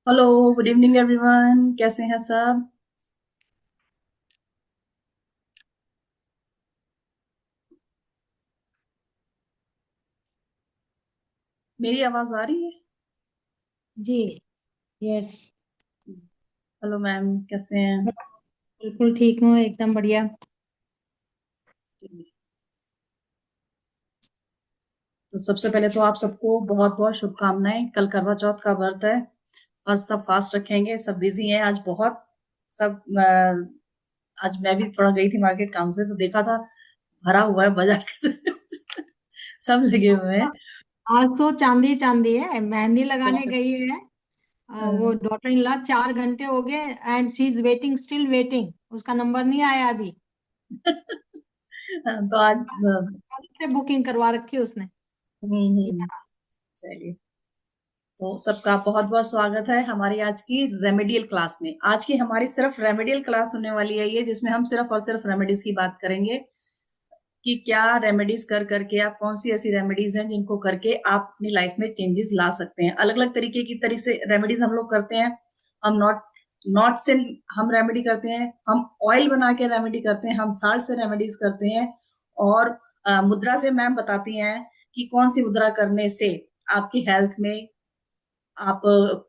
Hello, good evening everyone. कैसे हैं सब? मेरी आवाज आ रही है? जी। यस। हेलो मैम, कैसे हैं? बिल्कुल ठीक हूँ, एकदम बढ़िया। तो सबसे पहले तो आप सबको बहुत बहुत शुभकामनाएं। कल करवा चौथ का व्रत है और सब फास्ट रखेंगे। सब बिजी हैं आज बहुत। सब आज मैं भी थोड़ा गई थी मार्केट काम से, तो देखा था भरा हुआ है बाजार का। सब लगे हुए हैं। आज तो चांदी चांदी है, मेहंदी लगाने बहुत। गई है। अ, वो डॉटर इन लॉ 4 घंटे हो गए and she is waiting, still waiting. उसका नंबर नहीं आया अभी। तो आज कल से बुकिंग करवा रखी है उसने। चलिए। तो सबका बहुत बहुत स्वागत है हमारी आज की रेमेडियल क्लास में। आज की हमारी सिर्फ रेमेडियल क्लास होने वाली है ये, जिसमें हम सिर्फ और सिर्फ रेमेडीज की बात करेंगे कि क्या रेमेडीज कर करके आप, कौन सी ऐसी रेमेडीज हैं जिनको करके आप अपनी लाइफ में चेंजेस ला सकते हैं। अलग अलग तरीके की तरह से रेमेडीज हम लोग करते हैं। हम नॉट नॉट से हम रेमेडी करते हैं, हम ऑयल बना के रेमेडी करते हैं, हम साल्ट से रेमेडीज करते हैं। और मुद्रा से मैम बताती हैं कि कौन सी मुद्रा करने से आपकी हेल्थ में, आप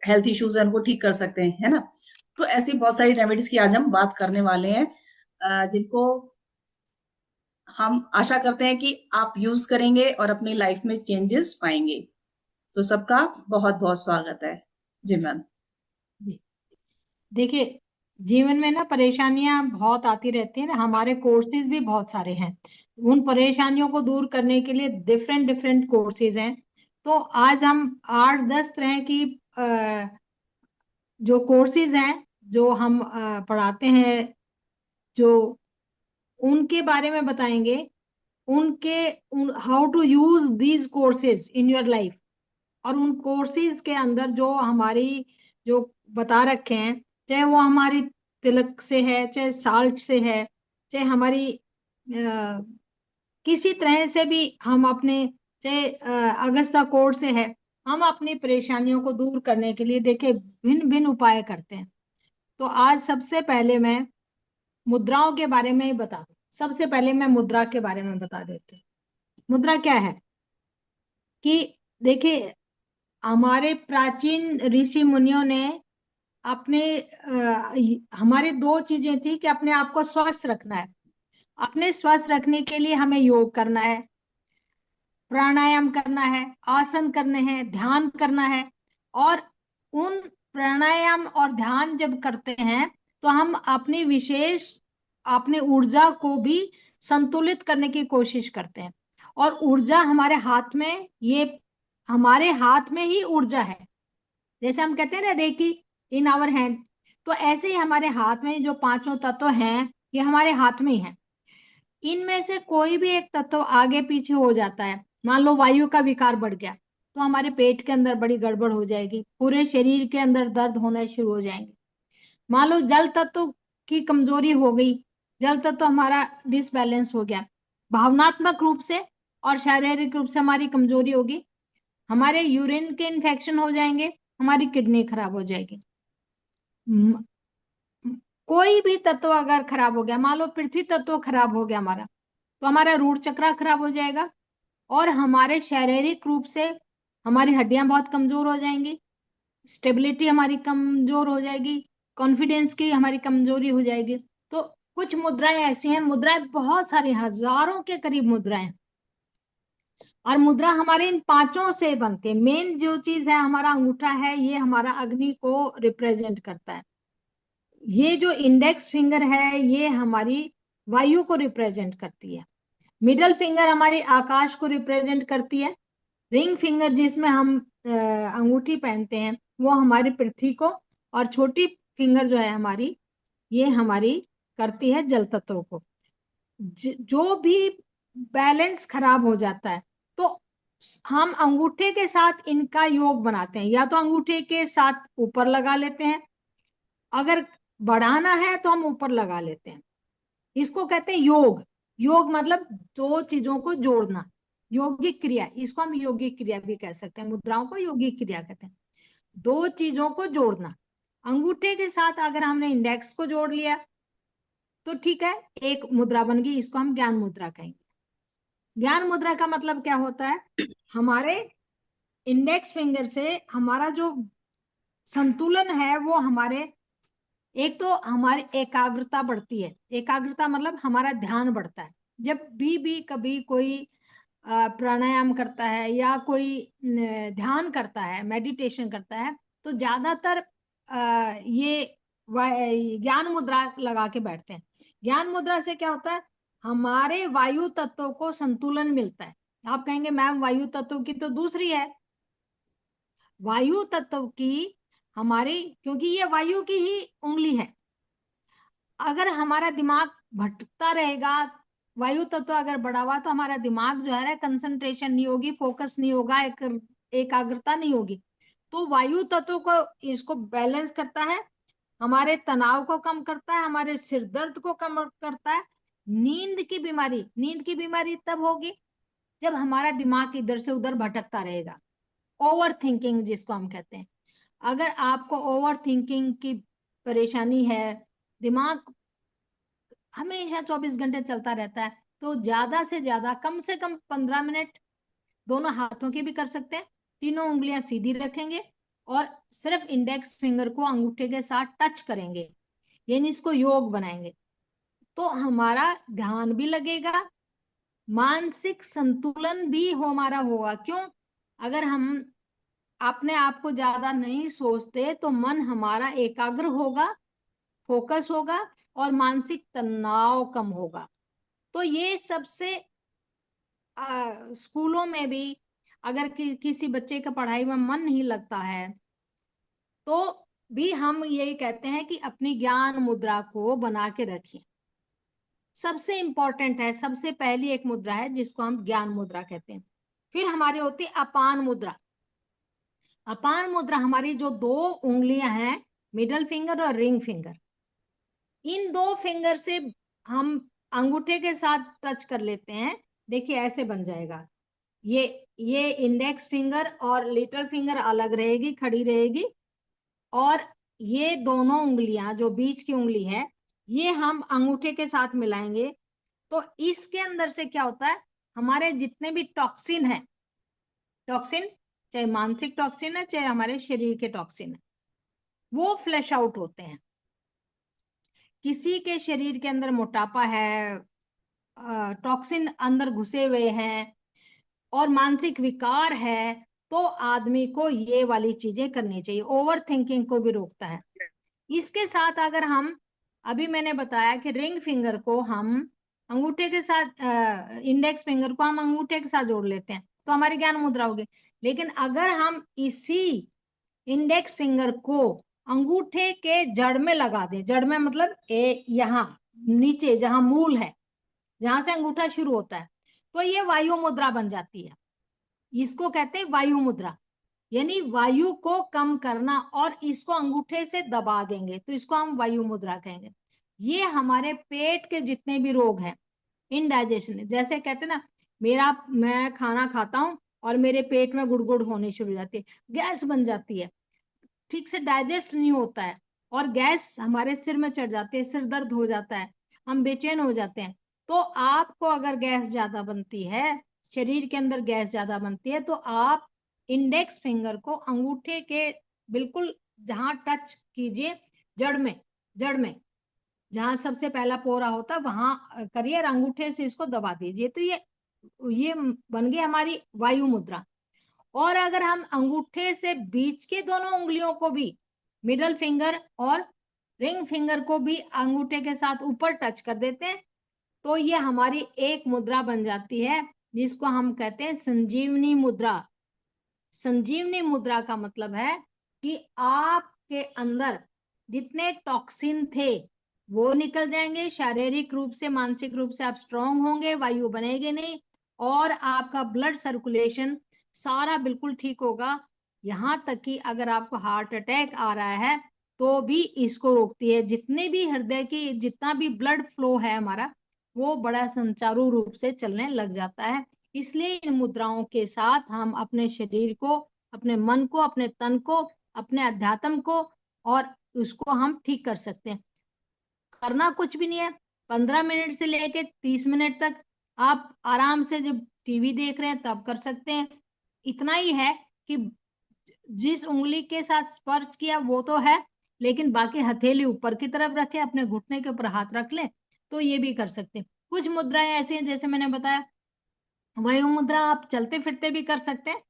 हेल्थ इश्यूज है उनको ठीक कर सकते हैं, है ना। तो ऐसी बहुत सारी रेमेडीज की आज हम बात करने वाले हैं, जिनको हम आशा करते हैं कि आप यूज करेंगे और अपनी लाइफ में चेंजेस पाएंगे। तो सबका बहुत बहुत स्वागत है। जी मैम। जी। देखिए, जीवन में ना परेशानियां बहुत आती रहती हैं ना, हमारे कोर्सेज भी बहुत सारे हैं। उन परेशानियों को दूर करने के लिए डिफरेंट डिफरेंट कोर्सेज हैं। तो आज हम 8-10 तरह की जो कोर्सेज हैं, जो हम पढ़ाते हैं, जो उनके बारे में बताएंगे। उनके how to use these courses in your life. और उन कोर्सेज के अंदर जो हमारी, जो बता रखे हैं, चाहे वो हमारी तिलक से है, चाहे साल्ट से है, चाहे हमारी किसी तरह से भी हम अपने, चाहे अगस्ता कोर्ट से है, हम अपनी परेशानियों को दूर करने के लिए देखे भिन्न भिन्न उपाय करते हैं। तो आज सबसे पहले मैं मुद्राओं के बारे में ही बता दूं। सबसे पहले मैं मुद्रा के बारे में बता देती हूँ। मुद्रा क्या है कि देखिए, हमारे प्राचीन ऋषि मुनियों ने अपने हमारी दो चीजें थी कि अपने आप को स्वस्थ रखना है। अपने स्वस्थ रखने के लिए हमें योग करना है, प्राणायाम करना है, आसन करने हैं, ध्यान करना है। और उन प्राणायाम और ध्यान जब करते हैं तो हम अपनी विशेष, अपनी ऊर्जा को भी संतुलित करने की कोशिश करते हैं। और ऊर्जा हमारे हाथ में, ये हमारे हाथ में ही ऊर्जा है। जैसे हम कहते हैं ना, रेकी इन आवर हैंड। तो ऐसे ही हमारे हाथ में जो पांचों तत्व हैं, ये हमारे हाथ में ही हैं। इनमें से कोई भी एक तत्व आगे पीछे हो जाता है, मान लो वायु का विकार बढ़ गया, तो हमारे पेट के अंदर बड़ी गड़बड़ हो जाएगी, पूरे शरीर के अंदर दर्द होना शुरू हो जाएंगे। मान लो जल तत्व की कमजोरी हो गई, जल तत्व हमारा डिसबैलेंस हो गया, भावनात्मक रूप से और शारीरिक रूप से हमारी कमजोरी होगी, हमारे यूरिन के इन्फेक्शन हो जाएंगे, हमारी किडनी खराब हो जाएगी। म- कोई भी तत्व अगर खराब हो गया, मान लो पृथ्वी तत्व खराब हो गया हमारा, तो हमारा रूट चक्र खराब हो जाएगा। और हमारे शारीरिक रूप से हमारी हड्डियां बहुत कमजोर हो जाएंगी, स्टेबिलिटी हमारी कमजोर हो जाएगी, कॉन्फिडेंस की हमारी कमजोरी हो जाएगी। तो कुछ मुद्राएं ऐसी हैं, मुद्राएं बहुत सारी, हजारों के करीब मुद्राएं। और मुद्रा हमारे इन पांचों से बनते हैं। मेन जो चीज है, हमारा अंगूठा है, ये हमारा अग्नि को रिप्रेजेंट करता है। ये जो इंडेक्स फिंगर है, ये हमारी वायु को रिप्रेजेंट करती है। मिडल फिंगर हमारी आकाश को रिप्रेजेंट करती है। रिंग फिंगर जिसमें हम अंगूठी पहनते हैं, वो हमारी पृथ्वी को। और छोटी फिंगर जो है हमारी, ये हमारी करती है जल तत्व को। जो भी बैलेंस खराब हो जाता है, तो हम अंगूठे के साथ इनका योग बनाते हैं। या तो अंगूठे के साथ ऊपर लगा लेते हैं, अगर बढ़ाना है तो हम ऊपर लगा लेते हैं। इसको कहते हैं योग। योग मतलब दो चीजों को जोड़ना, योगिक क्रिया। इसको हम योगिक क्रिया भी कह सकते हैं, मुद्राओं को योगिक क्रिया कहते हैं। दो चीजों को जोड़ना। अंगूठे के साथ अगर हमने इंडेक्स को जोड़ लिया तो ठीक है, एक मुद्रा बन गई, इसको हम ज्ञान मुद्रा कहेंगे। ज्ञान मुद्रा का मतलब क्या होता है, हमारे इंडेक्स फिंगर से हमारा जो संतुलन है वो हमारे, एक तो हमारी एकाग्रता बढ़ती है। एकाग्रता मतलब हमारा ध्यान बढ़ता है। जब भी कभी कोई प्राणायाम करता है या कोई ध्यान करता है, मेडिटेशन करता है, तो ज्यादातर ये ज्ञान मुद्रा लगा के बैठते हैं। ज्ञान मुद्रा से क्या होता है, हमारे वायु तत्व को संतुलन मिलता है। आप कहेंगे मैम वायु तत्व की तो दूसरी है। वायु तत्व की हमारी, क्योंकि ये वायु की ही उंगली है। अगर हमारा दिमाग भटकता रहेगा, वायु तत्व अगर बढ़ा हुआ, तो हमारा दिमाग जो है कंसंट्रेशन नहीं होगी, फोकस नहीं होगा, एकाग्रता नहीं होगी। तो वायु तत्व को, इसको बैलेंस करता है, हमारे तनाव को कम करता है, हमारे सिर दर्द को कम करता है। नींद की बीमारी तब होगी जब हमारा दिमाग इधर से उधर भटकता रहेगा। ओवर थिंकिंग जिसको हम कहते हैं। अगर आपको ओवर थिंकिंग की परेशानी है, दिमाग हमेशा 24 घंटे चलता रहता है, तो ज्यादा से ज्यादा कम से कम 15 मिनट दोनों हाथों के भी कर सकते हैं। तीनों उंगलियां सीधी रखेंगे और सिर्फ इंडेक्स फिंगर को अंगूठे के साथ टच करेंगे, यानी इसको योग बनाएंगे। तो हमारा ध्यान भी लगेगा, मानसिक संतुलन भी हमारा होगा। क्यों? अगर हम अपने आप को ज्यादा नहीं सोचते तो मन हमारा एकाग्र होगा, फोकस होगा और मानसिक तनाव कम होगा। तो ये सबसे स्कूलों में भी अगर किसी बच्चे का पढ़ाई में मन नहीं लगता है, तो भी हम यही कहते हैं कि अपनी ज्ञान मुद्रा को बना के रखिए। सबसे इंपॉर्टेंट है, सबसे पहली एक मुद्रा है जिसको हम ज्ञान मुद्रा कहते हैं। फिर हमारी होती है अपान मुद्रा। अपान मुद्रा हमारी जो दो उंगलियां हैं, मिडल फिंगर और रिंग फिंगर, इन दो फिंगर से हम अंगूठे के साथ टच कर लेते हैं। देखिए ऐसे बन जाएगा। ये ये इंडेक्स फिंगर और लिटिल फिंगर अलग रहेगी, खड़ी रहेगी, और ये दोनों उंगलियां जो बीच की उंगली है, ये हम अंगूठे के साथ मिलाएंगे। तो इसके अंदर से क्या होता है, हमारे जितने भी टॉक्सिन है, टॉक्सिन चाहे मानसिक टॉक्सिन है चाहे हमारे शरीर के टॉक्सिन है, वो फ्लैश आउट होते हैं। किसी के शरीर के अंदर मोटापा है, टॉक्सिन अंदर घुसे हुए हैं और मानसिक विकार है, तो आदमी को ये वाली चीजें करनी चाहिए। ओवर थिंकिंग को भी रोकता है। इसके साथ अगर हम, अभी मैंने बताया कि रिंग फिंगर को हम अंगूठे के साथ, इंडेक्स फिंगर को हम अंगूठे के साथ जोड़ लेते हैं, तो हमारी ज्ञान मुद्रा होगी। लेकिन अगर हम इसी इंडेक्स फिंगर को अंगूठे के जड़ में लगा दें, जड़ में मतलब यहाँ नीचे जहां मूल है, जहां से अंगूठा शुरू होता है, तो ये वायु मुद्रा बन जाती है। इसको कहते हैं वायु मुद्रा, यानी वायु को कम करना, और इसको अंगूठे से दबा देंगे तो इसको हम वायु मुद्रा कहेंगे। ये हमारे पेट के जितने भी रोग हैं, इनडाइजेशन, जैसे कहते हैं ना, मैं खाना खाता हूं और मेरे पेट में गुड़गुड़ होनी शुरू हो जाती है, गैस बन जाती है, ठीक से डाइजेस्ट नहीं होता है, और गैस हमारे सिर में चढ़ जाती है, सिर दर्द हो जाता है, हम बेचैन हो जाते हैं। तो आपको अगर गैस ज्यादा बनती है, शरीर के अंदर गैस ज्यादा बनती है, तो आप इंडेक्स फिंगर को अंगूठे के बिल्कुल जहां टच कीजिए, जड़ में, जड़ में जहां सबसे पहला पोरा होता है वहां करिए और अंगूठे से इसको दबा दीजिए। तो ये बन गई हमारी वायु मुद्रा। और अगर हम अंगूठे से बीच के दोनों उंगलियों को भी, मिडल फिंगर और रिंग फिंगर को भी अंगूठे के साथ ऊपर टच कर देते हैं, तो ये हमारी एक मुद्रा बन जाती है जिसको हम कहते हैं संजीवनी मुद्रा। संजीवनी मुद्रा का मतलब है कि आपके अंदर जितने टॉक्सिन थे वो निकल जाएंगे, शारीरिक रूप से मानसिक रूप से आप स्ट्रांग होंगे, वायु बनेगी नहीं, और आपका ब्लड सर्कुलेशन सारा बिल्कुल ठीक होगा। यहां तक कि अगर आपको हार्ट अटैक आ रहा है तो भी इसको रोकती है। जितने भी हृदय की, जितना भी ब्लड फ्लो है हमारा, वो बड़ा सुचारू रूप से चलने लग जाता है। इसलिए इन मुद्राओं के साथ हम अपने शरीर को, अपने मन को, अपने तन को अपने अध्यात्म को, और उसको हम ठीक कर सकते हैं। करना कुछ भी नहीं है, 15 मिनट से लेके 30 मिनट तक आप आराम से जब टीवी देख रहे हैं तब कर सकते हैं। इतना ही है कि जिस उंगली के साथ स्पर्श किया वो तो है, लेकिन बाकी हथेली ऊपर की तरफ रखे, अपने घुटने के ऊपर हाथ रख ले, तो ये भी कर सकते हैं। कुछ मुद्राएं ऐसी हैं, जैसे मैंने बताया, वायु मुद्रा आप चलते फिरते भी कर सकते हैं,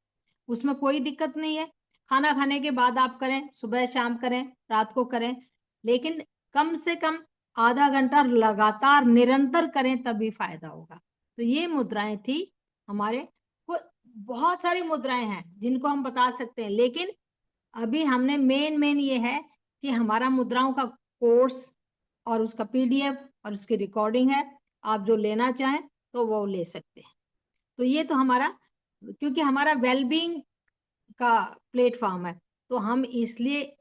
उसमें कोई दिक्कत नहीं है। खाना खाने के बाद आप करें, सुबह शाम करें, रात को करें, लेकिन कम से कम आधा घंटा लगातार निरंतर करें, तभी फायदा होगा। तो ये मुद्राएं थी हमारे को। बहुत सारी मुद्राएं हैं जिनको हम बता सकते हैं, लेकिन अभी हमने मेन ये है कि हमारा मुद्राओं का कोर्स और उसका पीडीएफ और उसकी रिकॉर्डिंग है, आप जो लेना चाहें तो वो ले सकते हैं। तो ये तो हमारा, क्योंकि हमारा वेलबींग का प्लेटफॉर्म है, तो हम इसलिए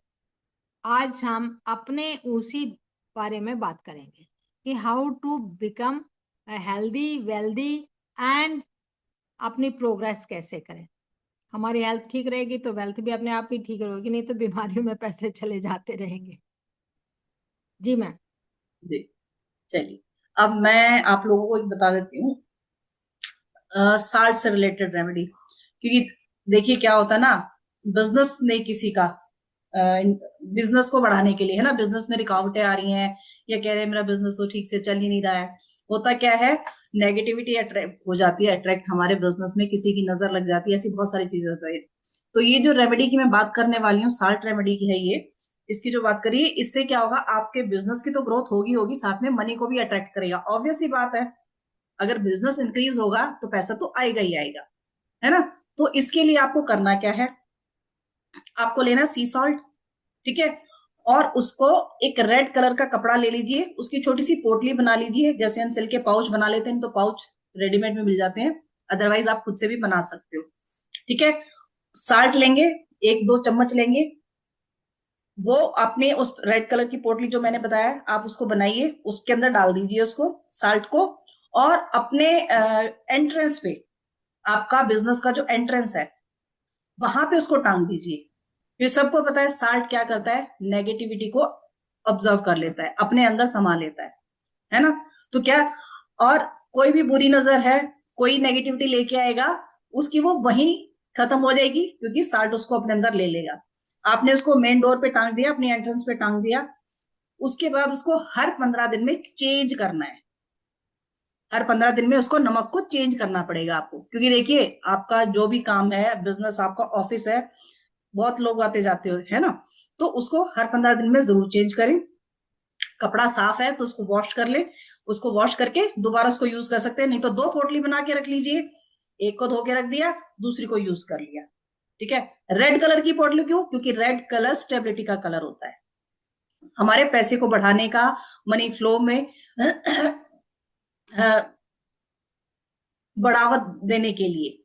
आज हम अपने उसी बारे में बात करेंगे कि how to become healthy wealthy and अपनी प्रोग्रेस कैसे करें। हमारी हेल्थ ठीक रहेगी तो वेल्थ भी अपने आप ही ठीक रहेगी, नहीं तो बीमारियों में पैसे चले जाते रहेंगे। जी मैम। जी चलिए, अब मैं आप लोगों को एक बता देती हूँ साल्ट से रिलेटेड रेमेडी। क्योंकि देखिए क्या होता है ना, बिजनेस नहीं किसी का, बिजनेस को बढ़ाने के लिए है ना, बिजनेस में रुकावटें आ रही हैं, या कह रहे हैं मेरा बिजनेस तो ठीक से चल ही नहीं रहा है। होता क्या है, नेगेटिविटी अट्रैक्ट हो जाती है, अट्रैक्ट हमारे बिजनेस में, किसी की नजर लग जाती है, ऐसी बहुत सारी चीजें होती है। तो ये जो रेमेडी की मैं बात करने वाली हूँ, साल्ट रेमेडी की है ये, इसकी जो बात करिए, इससे क्या होगा, आपके बिजनेस की तो ग्रोथ होगी होगी, साथ में मनी को भी अट्रैक्ट करेगा। ऑब्वियस सी बात है, अगर बिजनेस इंक्रीज होगा तो पैसा तो आएगा ही आएगा, है ना। तो इसके लिए आपको करना क्या है, आपको लेना सी सॉल्ट, ठीक है। और उसको एक रेड कलर का कपड़ा ले लीजिए, उसकी छोटी सी पोटली बना लीजिए, जैसे हम सिल्क के पाउच बना लेते हैं, तो पाउच रेडीमेड में मिल जाते हैं, अदरवाइज आप खुद से भी बना सकते हो, ठीक है। साल्ट लेंगे, 1-2 चम्मच लेंगे, वो अपने उस रेड कलर की पोटली जो मैंने बताया आप उसको बनाइए, उसके अंदर डाल दीजिए उसको, साल्ट को। और अपने एंट्रेंस पे, आपका बिजनेस का जो एंट्रेंस है वहां पे उसको टांग दीजिए। ये सबको पता है साल्ट क्या करता है, नेगेटिविटी को ऑब्जर्व कर लेता है, अपने अंदर समा लेता है ना। तो क्या, और कोई भी बुरी नजर है, कोई नेगेटिविटी लेके आएगा, उसकी वो वहीं खत्म हो जाएगी, क्योंकि साल्ट उसको अपने अंदर ले लेगा। आपने उसको मेन डोर पे टांग दिया, अपनी एंट्रेंस पे टांग दिया, उसके बाद उसको हर 15 दिन में चेंज करना है। हर 15 दिन में उसको, नमक को चेंज करना पड़ेगा आपको, क्योंकि देखिए आपका जो भी काम है, बिजनेस आपका ऑफिस है, बहुत लोग आते जाते हो, है ना। तो उसको हर 15 दिन में जरूर चेंज करें। कपड़ा साफ है तो उसको वॉश कर ले, उसको वॉश करके दोबारा उसको यूज कर सकते हैं, नहीं तो 2 पोटली बना के रख लीजिए, एक को धो के रख दिया, दूसरी को यूज कर लिया, ठीक है। रेड कलर की पोटली क्यों, क्योंकि रेड कलर स्टेबिलिटी का कलर होता है, हमारे पैसे को बढ़ाने का, मनी फ्लो में बढ़ावा देने के लिए,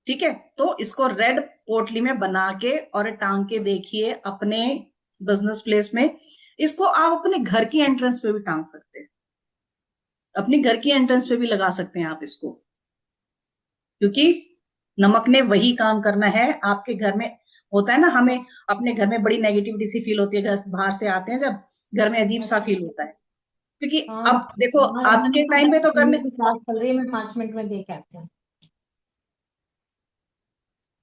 ठीक है। तो इसको रेड पोटली में बना के और टांग के देखिए अपने बिजनेस प्लेस में। इसको आप अपने घर की एंट्रेंस पे भी टांग सकते हैं, अपने घर की एंट्रेंस पे भी लगा सकते हैं आप इसको, क्योंकि नमक ने वही काम करना है आपके घर में। होता है ना, हमें अपने घर में बड़ी नेगेटिविटी सी फील होती है, घर बाहर से आते हैं जब, घर में अजीब सा फील होता है, क्योंकि हाँ अब देखो हाँ, आपके टाइम पे तो करने, की क्लास चल रही है, मैं 5 मिनट में देख आती हूँ।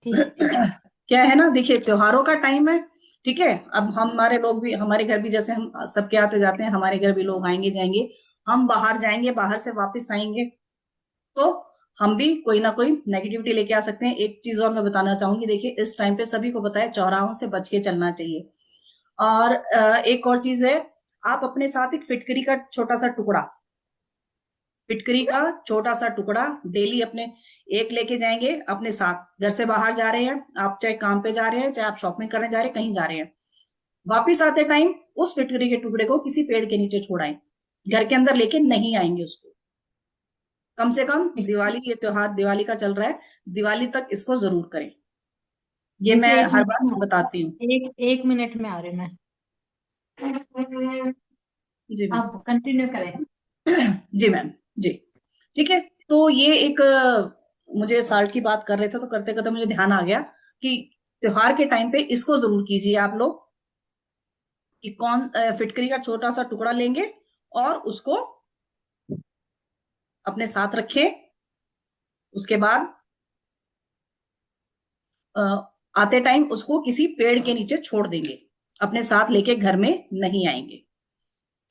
ठीक है ठीक है। क्या है ना, देखिए त्योहारों का टाइम है, ठीक है। अब हमारे लोग भी, हमारे घर भी जैसे हम सबके आते जाते हैं, हमारे घर भी लोग आएंगे जाएंगे, हम बाहर जाएंगे, बाहर से वापस आएंगे, तो हम भी कोई ना कोई नेगेटिविटी लेके आ सकते हैं। एक चीज और मैं बताना चाहूंगी, देखिए इस टाइम पे सभी को पता है चौराहों से बच के चलना चाहिए। और एक और चीज है, आप अपने साथ एक फिटकरी का छोटा सा टुकड़ा, फिटकरी का छोटा सा टुकड़ा डेली अपने एक लेके जाएंगे अपने साथ। घर से बाहर जा रहे हैं आप, चाहे काम पे जा रहे हैं, चाहे आप शॉपिंग करने जा रहे हैं, कहीं जा रहे हैं, वापिस आते टाइम उस फिटकरी के टुकड़े को किसी पेड़ के नीचे छोड़ाएं, घर के अंदर लेके नहीं आएंगे उसको। कम से कम दिवाली, ये त्योहार दिवाली का चल रहा है, दिवाली तक इसको जरूर करें, ये मैं देखिए, एक हर मिनट बार में, बताती हूँ। एक मिनट में आ रही हूँ मैं। जी मैम। आप कंटिन्यू करें। जी मैम। जी ठीक है। तो ये एक मुझे साल्ट की बात कर रहे थे, तो करते करते मुझे ध्यान आ गया कि त्योहार के टाइम पे इसको जरूर कीजिए आप लोग, कि कौन फिटकरी का छोटा सा टुकड़ा लेंगे और उसको अपने साथ रखें। उसके बाद आते टाइम उसको किसी पेड़ के नीचे छोड़ देंगे, अपने साथ लेके घर में नहीं आएंगे।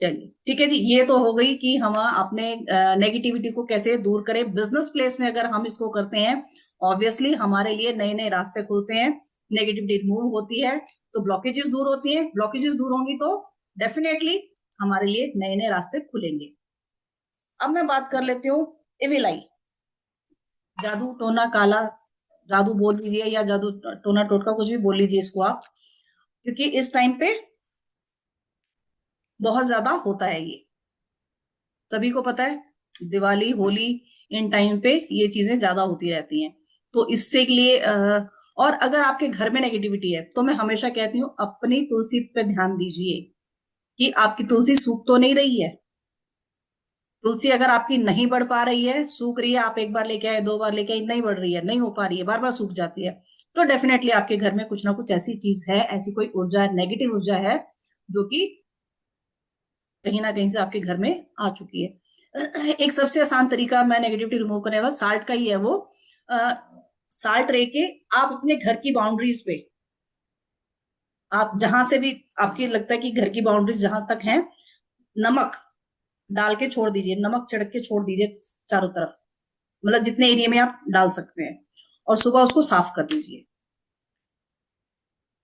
चलिए ठीक है जी, ये तो हो गई कि हम अपने नेगेटिविटी को कैसे दूर करें। बिजनेस प्लेस में अगर हम इसको करते हैं, ऑब्वियसली हमारे लिए नए नए रास्ते खुलते हैं, नेगेटिविटी रिमूव होती है, तो ब्लॉकेजेस दूर होती हैं। ब्लॉकेजेस दूर होंगी तो डेफिनेटली हमारे लिए नए नए रास्ते खुलेंगे। अब मैं बात कर लेती हूँ इविल आई, जादू टोना काला जादू बोल लीजिए या जादू टोना टोटका, कुछ भी बोल लीजिए इसको आप, क्योंकि इस टाइम पे बहुत ज्यादा होता है ये, सभी को पता है। दिवाली होली इन टाइम पे ये चीजें ज्यादा होती रहती हैं। तो इससे के लिए और अगर आपके घर में नेगेटिविटी है तो मैं हमेशा कहती हूँ अपनी तुलसी पे ध्यान दीजिए कि आपकी तुलसी सूख तो नहीं रही है। तुलसी अगर आपकी नहीं बढ़ पा रही है, सूख रही है, आप एक बार लेके आए, दो बार लेके आए, नहीं बढ़ रही है, नहीं हो पा रही है, बार बार सूख जाती है, तो डेफिनेटली आपके घर में कुछ ना कुछ ऐसी चीज है, ऐसी कोई ऊर्जा है, नेगेटिव ऊर्जा है, जो कि कहीं ना कहीं से आपके घर में आ चुकी है। एक सबसे आसान तरीका मैं नेगेटिविटी रिमूव करने वाला साल्ट का ही है वो। साल्ट रह के आप अपने घर की बाउंड्रीज पे, आप जहां से भी आपकी लगता है कि घर की बाउंड्रीज जहां तक है, नमक डाल के छोड़ दीजिए, नमक छिड़क के छोड़ दीजिए चारों तरफ, मतलब जितने एरिया में आप डाल सकते हैं, और सुबह उसको साफ कर दीजिए।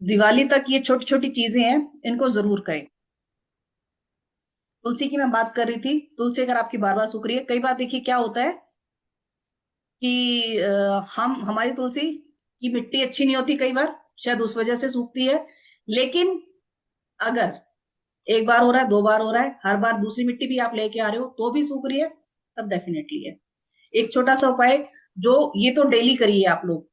दिवाली तक ये छोटी छोटी चीजें हैं, इनको जरूर करें। तुलसी की मैं बात कर रही थी, तुलसी अगर आपकी बार बार सूख रही है, कई बार देखिए क्या होता है कि हम हमारी तुलसी की मिट्टी अच्छी नहीं होती, कई बार शायद उस वजह से सूखती है। लेकिन अगर एक बार हो रहा है, दो बार हो रहा है, हर बार दूसरी मिट्टी भी आप लेके आ रहे हो तो भी सूख रही है, तब डेफिनेटली है। एक छोटा सा उपाय, जो ये तो डेली करिए आप लोग।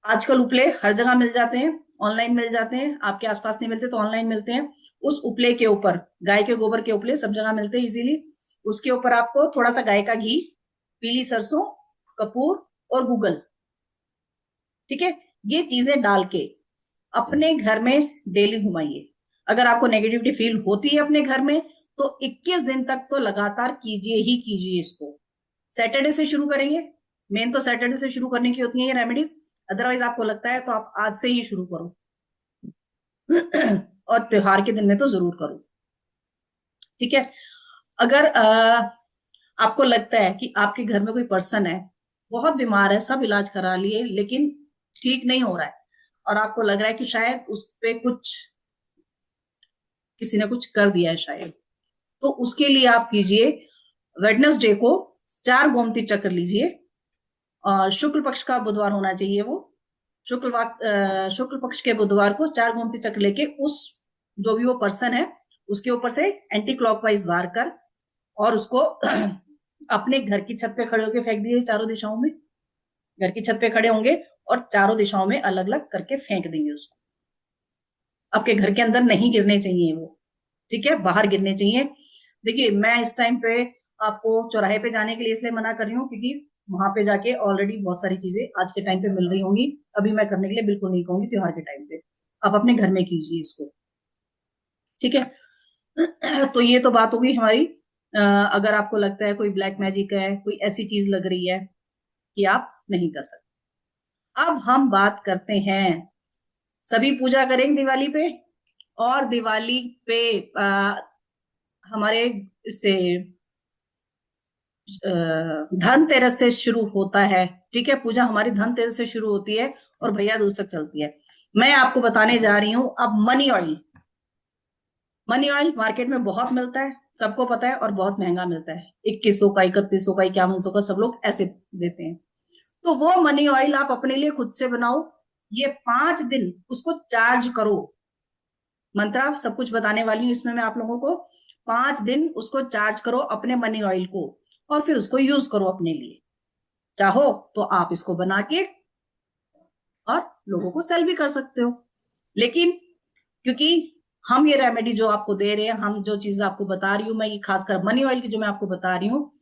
आजकल उपले हर जगह मिल जाते हैं, ऑनलाइन मिल जाते हैं, आपके आसपास नहीं मिलते तो ऑनलाइन मिलते हैं। उस उपले के ऊपर, गाय के गोबर के उपले सब जगह मिलते हैं इजीली, उसके ऊपर आपको थोड़ा सा गाय का घी, पीली सरसों, कपूर और गूगल, ठीक है, ये चीजें डाल के अपने घर में डेली घुमाइए। अगर आपको नेगेटिविटी फील होती है अपने घर में, तो 21 दिन तक तो लगातार कीजिए ही कीजिए इसको। सैटरडे से शुरू करेंगे, मेन तो सैटरडे से शुरू करने की होती है ये रेमेडीज, अदरवाइज आपको लगता है तो आप आज से ही शुरू करो। और त्योहार के दिन में तो जरूर करो, ठीक है। अगर आपको लगता है कि आपके घर में कोई पर्सन है, बहुत बीमार है, सब इलाज करा लिए लेकिन ठीक नहीं हो रहा है, और आपको लग रहा है कि शायद उस पे कुछ किसी ने कुछ कर दिया है शायद, तो उसके लिए आप कीजिए, वेडनेसडे को 4 गोमती चक्र लीजिए, और शुक्ल पक्ष का बुधवार होना चाहिए वो, शुक्ल पक्ष के बुधवार को 4 गोमती चक्र लेके उस जो भी वो पर्सन है उसके ऊपर से एंटी क्लॉकवाइज वार कर, और उसको अपने घर की छत पे खड़े होकर फेंक दिए चारों दिशाओं में। घर की छत पे खड़े होंगे और चारों दिशाओं में अलग अलग करके फेंक देंगे उसको। आपके घर के अंदर नहीं गिरने चाहिए वो, ठीक है, बाहर गिरने चाहिए। देखिए मैं इस टाइम पे आपको चौराहे पे जाने के लिए इसलिए मना कर रही हूँ, क्योंकि वहां पे जाके ऑलरेडी बहुत सारी चीजें आज के टाइम पे मिल रही होंगी, अभी मैं करने के लिए बिल्कुल नहीं कहूंगी त्योहार के टाइम पे। आप अपने घर में कीजिए इसको, ठीक है। तो ये तो बात होगी हमारी। अगर आपको लगता है कोई ब्लैक मैजिक है, कोई ऐसी चीज लग रही है कि आप नहीं कर सकते। अब हम बात करते हैं, सभी पूजा करेंगे दिवाली पे, और दिवाली पे हमारे इससे धनतेरस से शुरू होता है, ठीक है, पूजा हमारी धनतेरस से शुरू होती है और भैया दूज तक चलती है। मैं आपको बताने जा रही हूं अब money oil. Money oil market में बहुत मिलता है, सबको पता है, और बहुत महंगा मिलता है, 2100 का, 3100 का, 5100 का, सब लोग ऐसे देते हैं। तो वो मनी ऑयल आप अपने लिए खुद से बनाओ, ये 5 दिन उसको चार्ज करो। मंत्रा सब कुछ बताने वाली हूँ इसमें मैं आप लोगों को। 5 दिन उसको चार्ज करो अपने मनी ऑयल को, और फिर उसको यूज करो अपने लिए। चाहो तो आप इसको बना के और लोगों को सेल भी कर सकते हो। लेकिन क्योंकि हम ये रेमेडी जो आपको दे रहे हैं, हम जो चीज आपको बता रही हूँ मैं, ये खासकर मनी ऑयल की जो मैं आपको बता रही हूँ,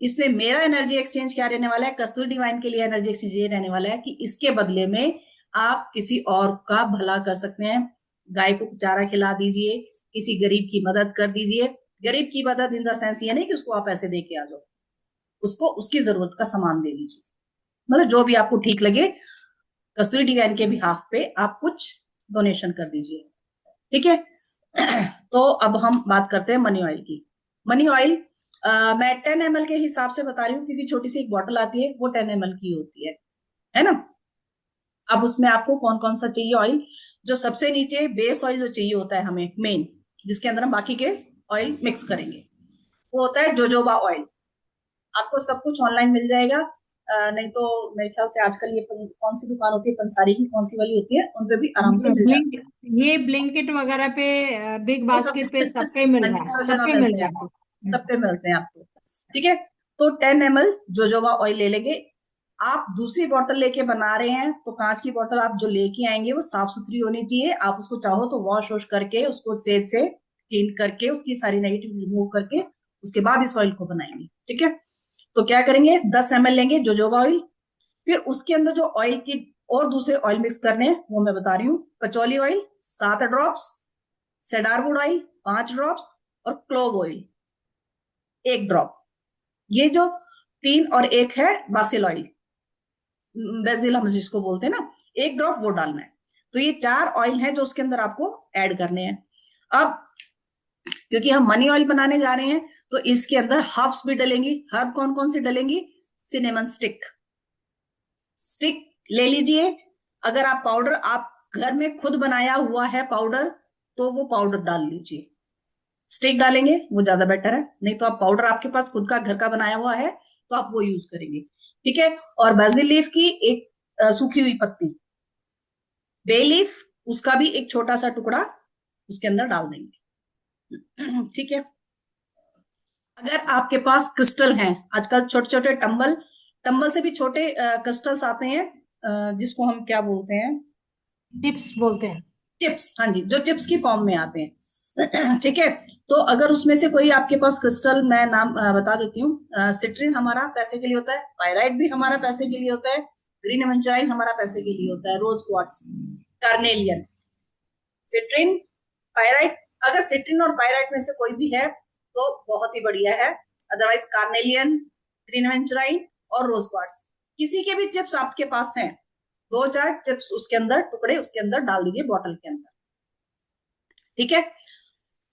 इसमें मेरा एनर्जी एक्सचेंज क्या रहने वाला है, कस्तूरी डिवाइन के लिए एनर्जी एक्सचेंज ये रहने वाला है कि इसके बदले में आप किसी और का भला कर सकते हैं। गाय को चारा खिला दीजिए, किसी गरीब की मदद कर दीजिए। गरीब की मदद इन द सेंस ये नहीं कि उसको आप पैसे दे के आ जाओ, उसको उसकी जरूरत का सामान दे दीजिए, मतलब जो भी आपको ठीक लगे, कस्तूरी डिवाइन के बिहाफ पे आप कुछ डोनेशन कर दीजिए, ठीक है। तो अब हम बात करते हैं मनी ऑयल की। मनी ऑयल मैं 10 ml के हिसाब से बता रही हूँ, क्योंकि छोटी सी एक बॉटल आती है वो 10 ml की होती है ना। अब उसमें आपको कौन कौन सा चाहिए ऑयल, जो सबसे नीचे बेस ऑयल जो चाहिए होता है हमें मेन, जिसके अंदर हम बाकी के ऑयल मिक्स करेंगे, वो होता है जोजोबा ऑयल। आपको सब कुछ ऑनलाइन मिल जाएगा, नहीं तो मेरे ख्याल से आजकल ये कौन सी दुकान होती है, पंसारी की कौन सी वाली होती है, उन पे भी आराम से मिल जाता है। ये ब्लिंकिट वगैरह पे, बिग वो सब बास्केट पे, सब पे मिल रहा है, सब सब जगह पे मिल मिलते हैं रहा आपको, है। सब पे मिलते हैं आपको, ठीक है। तो 10 ml जोजोबा ऑयल ले लेंगे। आप दूसरी बोतल लेके बना रहे हैं तो कांच की बोतल आप जो लेके आएंगे वो साफ सुथरी होनी चाहिए। आप उसको चाहो तो वॉश वॉश करके उसको सेज से क्लीन करके उसकी सारी नेगेटिव रिमूव करके उसके बाद इस ऑयल को बनाएंगे, ठीक है। तो क्या करेंगे, 10 ml लेंगे जोजोबा ऑयल, फिर उसके अंदर जो ऑयल की और दूसरे ऑयल मिक्स करने हैं वो मैं बता रही हूँ। कचौली ऑयल 7 ड्रॉप्स, सेडारवुड ऑयल 5 ड्रॉप्स और क्लोव ऑयल 1 ड्रॉप। ये जो 3 और 1 है बासिल ऑयल, बेसिल हम जिसको बोलते हैं ना, 1 ड्रॉप वो डालना है। तो ये 4 ऑयल है जो उसके अंदर आपको ऐड करने हैं। अब क्योंकि हम मनी ऑयल बनाने जा रहे हैं तो इसके अंदर हर्ब्स भी डलेंगी। हर्ब कौन कौन सी डलेंगी, सिनेमन स्टिक, स्टिक ले लीजिए। अगर आप पाउडर आप घर में खुद बनाया हुआ है पाउडर, तो वो पाउडर डाल लीजिए। स्टिक डालेंगे वो ज्यादा बेटर है, नहीं तो आप पाउडर आपके पास खुद का घर का बनाया हुआ है तो आप वो यूज करेंगे, ठीक है। और बाजिल लीफ की एक सूखी हुई पत्ती, बे लीफ उसका भी एक छोटा सा टुकड़ा उसके अंदर डाल देंगे, ठीक है। अगर आपके पास क्रिस्टल हैं, आजकल छोटे छोटे टंबल, टंबल से भी छोटे क्रिस्टल्स आते हैं, जिसको हम क्या बोलते हैं, टिप्स बोलते हैं। चिप्स, हाँ जी, जो चिप्स की फॉर्म में आते हैं, ठीक है। तो अगर उसमें से कोई आपके पास क्रिस्टल, मैं नाम बता देती हूँ, सिट्रिन हमारा पैसे के लिए होता है, पायराइट भी हमारा पैसे के लिए होता है, ग्रीन एवेंचराइन हमारा पैसे के लिए होता है, rose quartz, carnelian, citrine, pyrite. अगर सिट्रिन और पायराइट में से कोई भी है तो बहुत ही बढ़िया है, अदरवाइज कार्नेलियन, ग्रीन एवेंचराइन और रोज क्वार्ट्स, किसी के भी चिप्स आपके पास हैं, 2-4 चिप्स उसके अंदर टुकड़े उसके अंदर डाल दीजिए बॉटल के अंदर, ठीक है।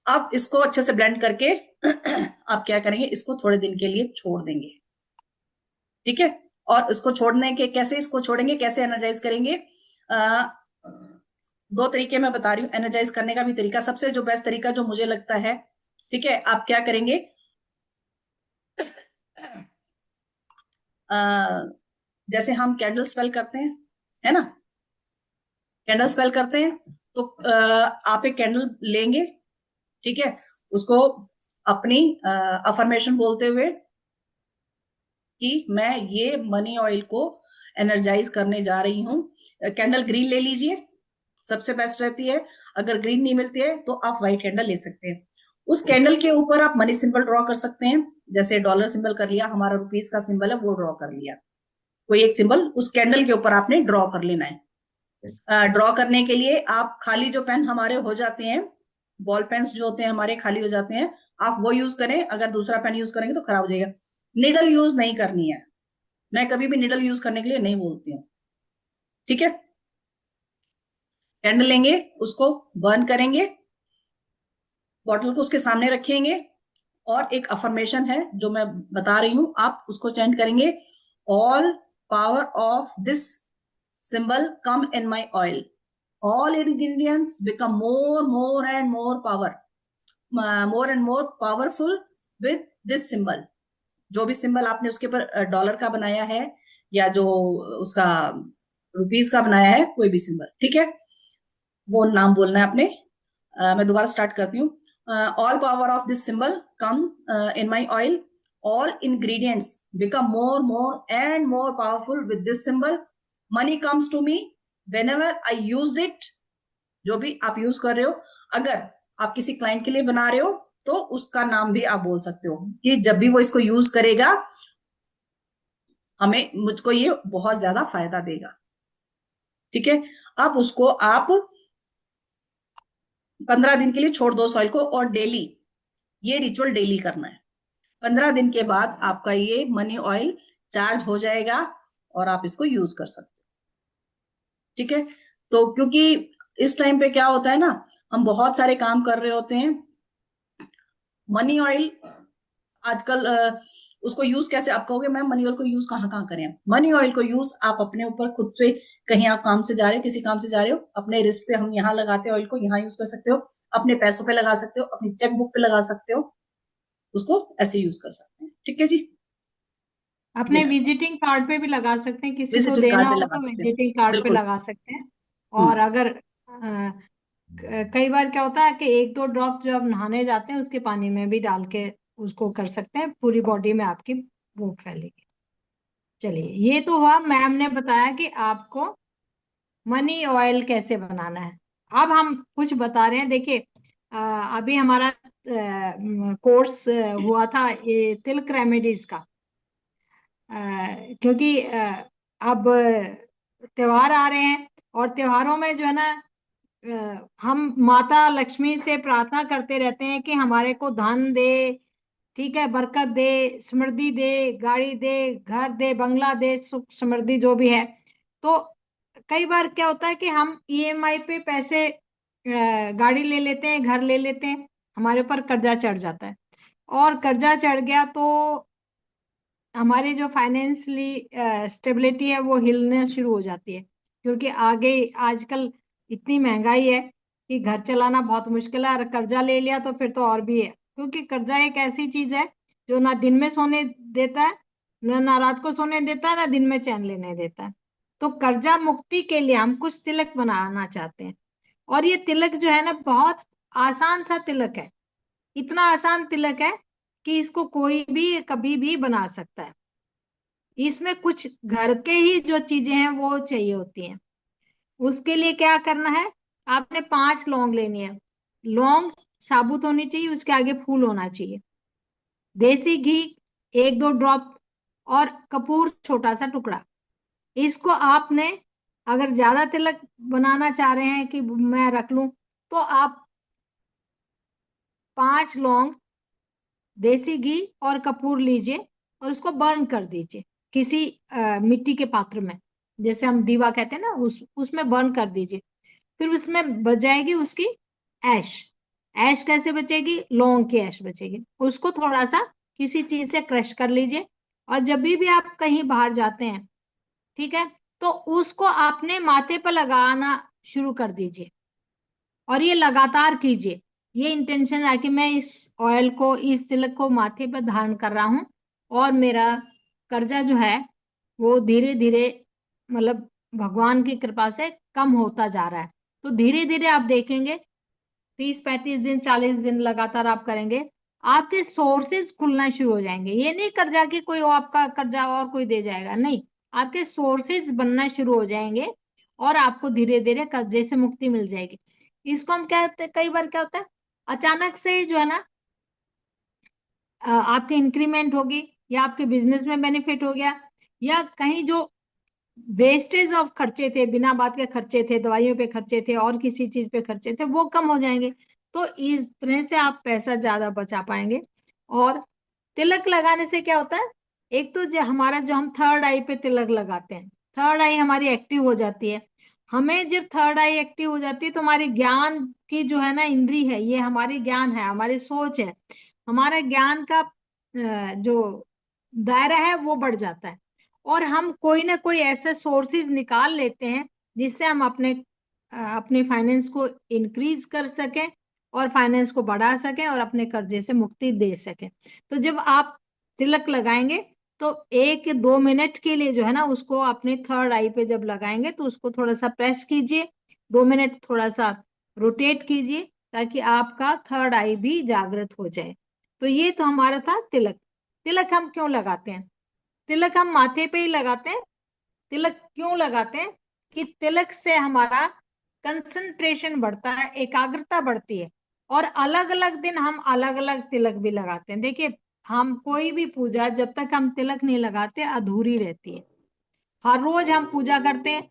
अब इसको अच्छे से ब्लेंड करके आप क्या करेंगे, इसको थोड़े दिन के लिए छोड़ देंगे, ठीक है। और इसको छोड़ने के कैसे, इसको छोड़ेंगे कैसे, एनर्जाइज करेंगे, आ, 2 तरीके मैं बता रही हूँ एनर्जाइज करने का भी तरीका, सबसे जो बेस्ट तरीका जो मुझे लगता है, ठीक है। आप क्या करेंगे, जैसे हम कैंडल स्पेल करते हैं, है ना, कैंडल स्पेल करते हैं, तो आप एक कैंडल लेंगे, ठीक है, उसको अपनी अफर्मेशन बोलते हुए कि मैं ये मनी ऑयल को एनर्जाइज करने जा रही हूँ। कैंडल ग्रीन ले लीजिए, सबसे बेस्ट रहती है। अगर ग्रीन नहीं मिलती है तो आप व्हाइट कैंडल ले सकते हैं। उस कैंडल के ऊपर आप मनी सिंबल ड्रॉ कर सकते हैं, जैसे डॉलर सिंबल कर लिया, हमारा रुपीज का सिंबल है वो ड्रॉ कर लिया, कोई एक सिंबल उस कैंडल के ऊपर आपने ड्रॉ कर लेना है। ड्रॉ करने के लिए आप खाली जो पेन हमारे हो जाते हैं, बॉल पेन्स जो होते हैं हमारे खाली हो जाते हैं, आप वो यूज करें, अगर दूसरा पेन यूज करेंगे तो खराब हो जाएगा। निडल यूज नहीं करनी है, मैं कभी भी निडल यूज करने के लिए नहीं बोलती हूँ, ठीक है। कैंडल लेंगे, उसको बर्न करेंगे, बॉटल को उसके सामने रखेंगे, और एक अफर्मेशन है जो मैं बता रही हूं, आप उसको चेंट करेंगे, all power of this symbol come in my oil, all ingredients become more and more power, more and more powerful with this symbol। जो भी सिंबल आपने उसके ऊपर डॉलर का बनाया है या जो उसका रुपीज का बनाया है, कोई भी सिंबल, ठीक है, वो नाम बोलना है आपने। मैं दोबारा स्टार्ट करती हूँ। All power of this symbol come in my oil, all ingredients become more and more powerful with this symbol, money comes to me whenever I use it. जो भी आप यूज कर रहे हो, अगर आप किसी क्लाइंट के लिए बना रहे हो तो उसका नाम भी आप बोल सकते हो कि जब भी वो इसको यूज करेगा हमें मुझको ये बहुत ज्यादा फायदा देगा। ठीक है, अब उसको आप 15 दिन के लिए छोड़ दो उस ऑयल को, और डेली ये रिचुअल डेली करना है। 15 दिन के बाद आपका ये मनी ऑयल चार्ज हो जाएगा और आप इसको यूज कर सकते हो। ठीक है, तो क्योंकि इस टाइम पे क्या होता है ना, हम बहुत सारे काम कर रहे होते हैं। मनी ऑयल आजकल उसको यूज कैसे, आप कहोगे मैम मनी ऑयल को यूज कहाँ कहाँ करें? मनी ऑयल को यूज आप अपने ऊपर खुद से, कहीं आप काम से जा रहे हो, किसी काम से जा रहे हो, अपने रिस्क पे हम यहाँ लगाते हैं ऑयल को, यहाँ यूज कर सकते हो, अपने पैसों पे लगा सकते हो, अपनी चेक बुक पे लगा सकते हो, उसको ऐसे यूज कर सकते हैं। ठीक है जी। अपने जी, विजिटिंग कार्ड पे भी लगा सकते हैं, किसी को विजिटिंग देना कार्ड पे हो लगा तो सकते हैं, विजिटिंग कार्ड पे बिल्कुल। लगा सकते हैं। और हम्म। अगर कई बार क्या होता है कि एक दो ड्रॉप जब नहाने जाते हैं उसके पानी में भी डाल के उसको कर सकते हैं, पूरी बॉडी में आपकी वो फैलेगी। चलिए, ये तो हुआ, मैम ने बताया कि आपको मनी ऑयल कैसे बनाना है। अब हम कुछ बता रहे हैं, देखिए अभी हमारा कोर्स हुआ था ये तिलक रेमेडीज का। क्योंकि अब त्योहार आ रहे हैं, और त्योहारों में जो है ना हम माता लक्ष्मी से प्रार्थना करते रहते हैं कि हमारे को धन दे, ठीक है, बरकत दे, समृद्धि दे, गाड़ी दे, घर दे, बंगला दे, सुख समृद्धि जो भी है। तो कई बार क्या होता है कि हम ईएमआई पे पैसे गाड़ी ले लेते हैं, घर ले लेते हैं, हमारे ऊपर कर्जा चढ़ जाता है। और कर्जा चढ़ गया तो हमारी जो फाइनेंशियली स्टेबिलिटी है वो हिलने शुरू हो जाती है। क्योंकि आगे आजकल इतनी महंगाई है कि घर चलाना बहुत मुश्किल है, और कर्जा ले लिया तो फिर तो और भी है। क्योंकि कर्जा एक ऐसी चीज है जो ना दिन में सोने देता है, ना रात को सोने देता है, ना दिन में चैन लेने देता है। तो कर्जा मुक्ति के लिए हम कुछ तिलक बनाना चाहते हैं। और ये तिलक जो है ना बहुत आसान सा तिलक है। इतना आसान तिलक है कि इसको कोई भी कभी भी बना सकता है। इसमें कुछ घर के ही जो चीजें हैं वो चाहिए होती हैं। उसके लिए क्या करना है, आपने 5 लौंग लेनी है। लौंग साबुत होनी चाहिए, उसके आगे फूल होना चाहिए। देसी घी 1-2 ड्रॉप, और कपूर छोटा सा टुकड़ा। इसको आपने, अगर ज्यादा तिलक बनाना चाह रहे हैं कि मैं रख लूं, तो आप 5 लौंग, देसी घी और कपूर लीजिए, और उसको बर्न कर दीजिए किसी मिट्टी के पात्र में, जैसे हम दीवा कहते हैं ना, उसमें बर्न कर दीजिए। फिर उसमें बच जाएगी उसकी ऐश। ऐश कैसे बचेगी? लौंग की ऐश बचेगी। उसको थोड़ा सा किसी चीज से क्रश कर लीजिए। और जब भी आप कहीं बाहर जाते हैं, ठीक है, तो उसको आपने माथे पर लगाना शुरू कर दीजिए, और ये लगातार कीजिए। ये इंटेंशन है कि मैं इस ऑयल को, इस तिलक को माथे पर धारण कर रहा हूं, और मेरा कर्जा जो है वो धीरे धीरे, मतलब भगवान की कृपा से कम होता जा रहा है। तो धीरे धीरे आप देखेंगे, 30-35 दिन, 40 दिन लगातार आप करेंगे, आपके सोर्सेज खुलना शुरू हो जाएंगे। ये नहीं कर्जा की कोई आपका कर्जा और कोई दे जाएगा, नहीं, आपके सोर्सेज बनना शुरू हो जाएंगे, और आपको धीरे धीरे कर्जे से मुक्ति मिल जाएगी। इसको हम कहते हैं, कई बार क्या होता है, अचानक से ही जो है ना आपकी इंक्रीमेंट होगी, या आपके बिजनेस में बेनिफिट हो गया, या कहीं जो वेस्टेज ऑफ खर्चे थे, बिना बात के खर्चे थे, दवाइयों पे खर्चे थे और किसी चीज पे खर्चे थे, वो कम हो जाएंगे। तो इस तरह से आप पैसा ज्यादा बचा पाएंगे। और तिलक लगाने से क्या होता है, एक तो जो हमारा, जो हम थर्ड आई पे तिलक लगाते हैं, थर्ड आई हमारी एक्टिव हो जाती है। हमें जब थर्ड आई एक्टिव हो जाती है तो हमारी ज्ञान की जो है ना इंद्री है, ये हमारी ज्ञान है, हमारी सोच है, हमारा ज्ञान का जो दायरा है वो बढ़ जाता है। और हम कोई ना कोई ऐसे सोर्सेज निकाल लेते हैं जिससे हम अपने फाइनेंस को इंक्रीज कर सकें, और फाइनेंस को बढ़ा सकें, और अपने कर्जे से मुक्ति दे सकें। तो जब आप तिलक लगाएंगे तो 1-2 मिनट के लिए जो है ना उसको अपने थर्ड आई पे जब लगाएंगे तो उसको थोड़ा सा प्रेस कीजिए, 2 मिनट थोड़ा सा रोटेट कीजिए, ताकि आपका थर्ड आई भी जागृत हो जाए। तो ये तो हमारा था तिलक। तिलक हम क्यों लगाते हैं? तिलक हम माथे पे ही लगाते हैं। तिलक क्यों लगाते हैं? कि तिलक से हमारा कंसंट्रेशन बढ़ता है, एकाग्रता बढ़ती है। और अलग अलग दिन हम अलग अलग तिलक भी लगाते हैं। देखिए, हम कोई भी पूजा जब तक हम तिलक नहीं लगाते अधूरी रहती है। हर रोज हम पूजा करते हैं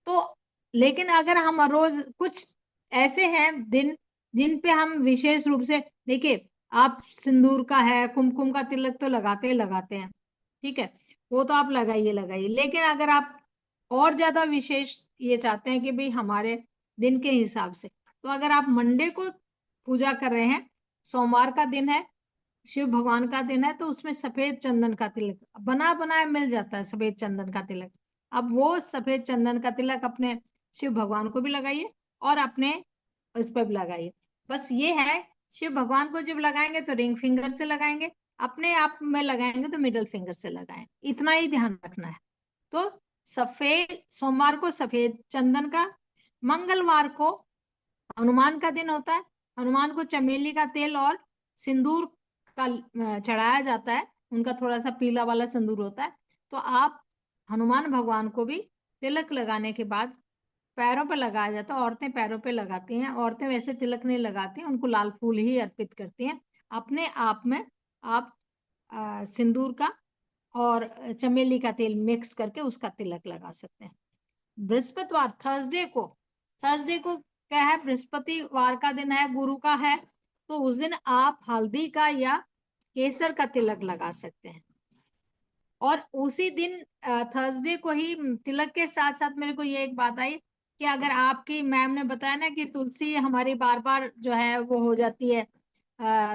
तो, लेकिन अगर हम हर रोज, कुछ ऐसे हैं दिन जिन पे हम विशेष रूप से, देखिए आप सिंदूर का है, कुमकुम का तिलक तो लगाते ही लगाते हैं, ठीक है, वो तो आप लगाइए लगाइए। लेकिन अगर आप और ज्यादा विशेष ये चाहते हैं कि भाई हमारे दिन के हिसाब से, तो अगर आप मंडे को पूजा कर रहे हैं, सोमवार का दिन है, शिव भगवान का दिन है, तो उसमें सफेद चंदन का तिलक बना बनाया मिल जाता है, सफेद चंदन का तिलक। अब वो सफेद चंदन का तिलक अपने शिव भगवान को भी लगाइए और अपने उस पर भी लगाइए। बस ये है, शिव भगवान को जब लगाएंगे तो रिंग फिंगर से लगाएंगे, अपने आप में लगाएंगे तो मिडल फिंगर से लगाएं, इतना ही ध्यान रखना है। तो सफेद, सोमवार को सफेद चंदन का, मंगलवार को हनुमान का दिन होता है, हनुमान को चमेली का तेल और सिंदूर का चढ़ाया जाता है, उनका थोड़ा सा पीला वाला सिंदूर होता है। तो आप हनुमान भगवान को भी तिलक लगाने के बाद पैरों पे लगाया जाता है, औरतें पैरों पे लगाती हैं, औरतें वैसे तिलक नहीं लगाती, उनको लाल फूल ही अर्पित करती हैं। अपने आप में आप सिंदूर का और चमेली का तेल मिक्स करके उसका तिलक लगा सकते हैं। बृहस्पतिवार, थर्सडे को क्या है, बृहस्पतिवार का दिन है, गुरु का है, तो उस दिन आप हल्दी का या केसर का तिलक लगा सकते हैं। और उसी दिन थर्सडे को ही तिलक के साथ साथ मेरे को ये एक बात आई कि अगर आपकी मैम ने बताया ना कि तुलसी हमारी बार बार जो है वो हो जाती है,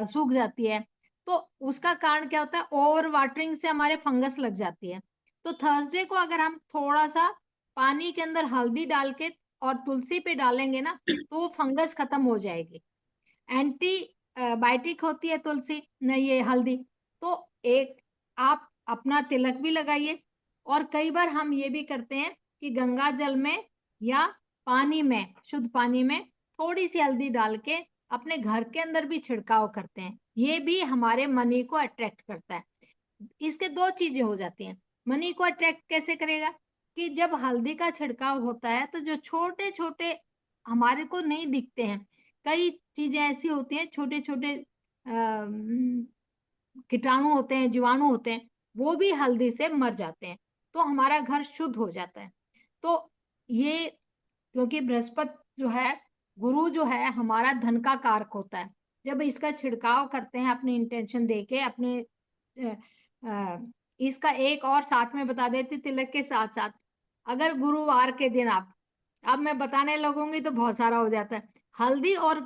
सूख जाती है, तो उसका कारण क्या होता है, ओवर वाटरिंग से हमारे फंगस लग जाती है। तो थर्सडे को अगर हम थोड़ा सा पानी के अंदर हल्दी डाल के और तुलसी पे डालेंगे ना, तो वो फंगस खत्म हो जाएगी। एंटी बायोटिक होती है तुलसी न, ये हल्दी। तो एक आप अपना तिलक भी लगाइए। और कई बार हम ये भी करते हैं कि गंगा जल में या पानी में, शुद्ध पानी में थोड़ी सी हल्दी डाल के अपने घर के अंदर भी छिड़काव करते हैं, ये भी हमारे मनी को अट्रैक्ट करता है। इसके दो चीजें हो जाती हैं। मनी को अट्रैक्ट कैसे करेगा, कि जब हल्दी का छिड़काव होता है तो जो छोटे छोटे हमारे को नहीं दिखते हैं, कई चीजें ऐसी होती हैं, छोटे छोटे कीटाणु होते हैं, जीवाणु होते हैं, वो भी हल्दी से मर जाते हैं, तो हमारा घर शुद्ध हो जाता है। तो ये, क्योंकि बृहस्पति जो है, गुरु जो है, हमारा धन का कारक होता है। जब इसका छिड़काव करते हैं अपनी इंटेंशन देके, अपने अ, अ, इसका एक और साथ में बता देती तिलक के साथ साथ, अगर गुरुवार के दिन आप, अब मैं बताने लगूंगी तो बहुत सारा हो जाता है, हल्दी और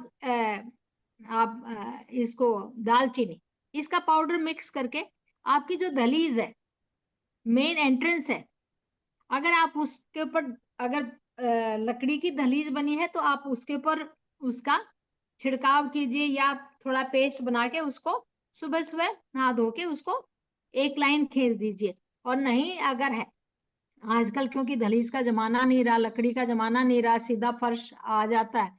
आप इसको दालचीनी, इसका पाउडर मिक्स करके आपकी जो दहलीज है, मेन एंट्रेंस है, अगर आप उसके ऊपर, अगर लकड़ी की दहलीज बनी है तो आप उसके ऊपर उसका छिड़काव कीजिए, या थोड़ा पेस्ट बना के उसको सुबह सुबह नहा धो के उसको एक लाइन खींच दीजिए। और नहीं अगर है, आजकल क्योंकि दहलीज का जमाना नहीं रहा, लकड़ी का जमाना नहीं रहा, सीधा फर्श आ जाता है,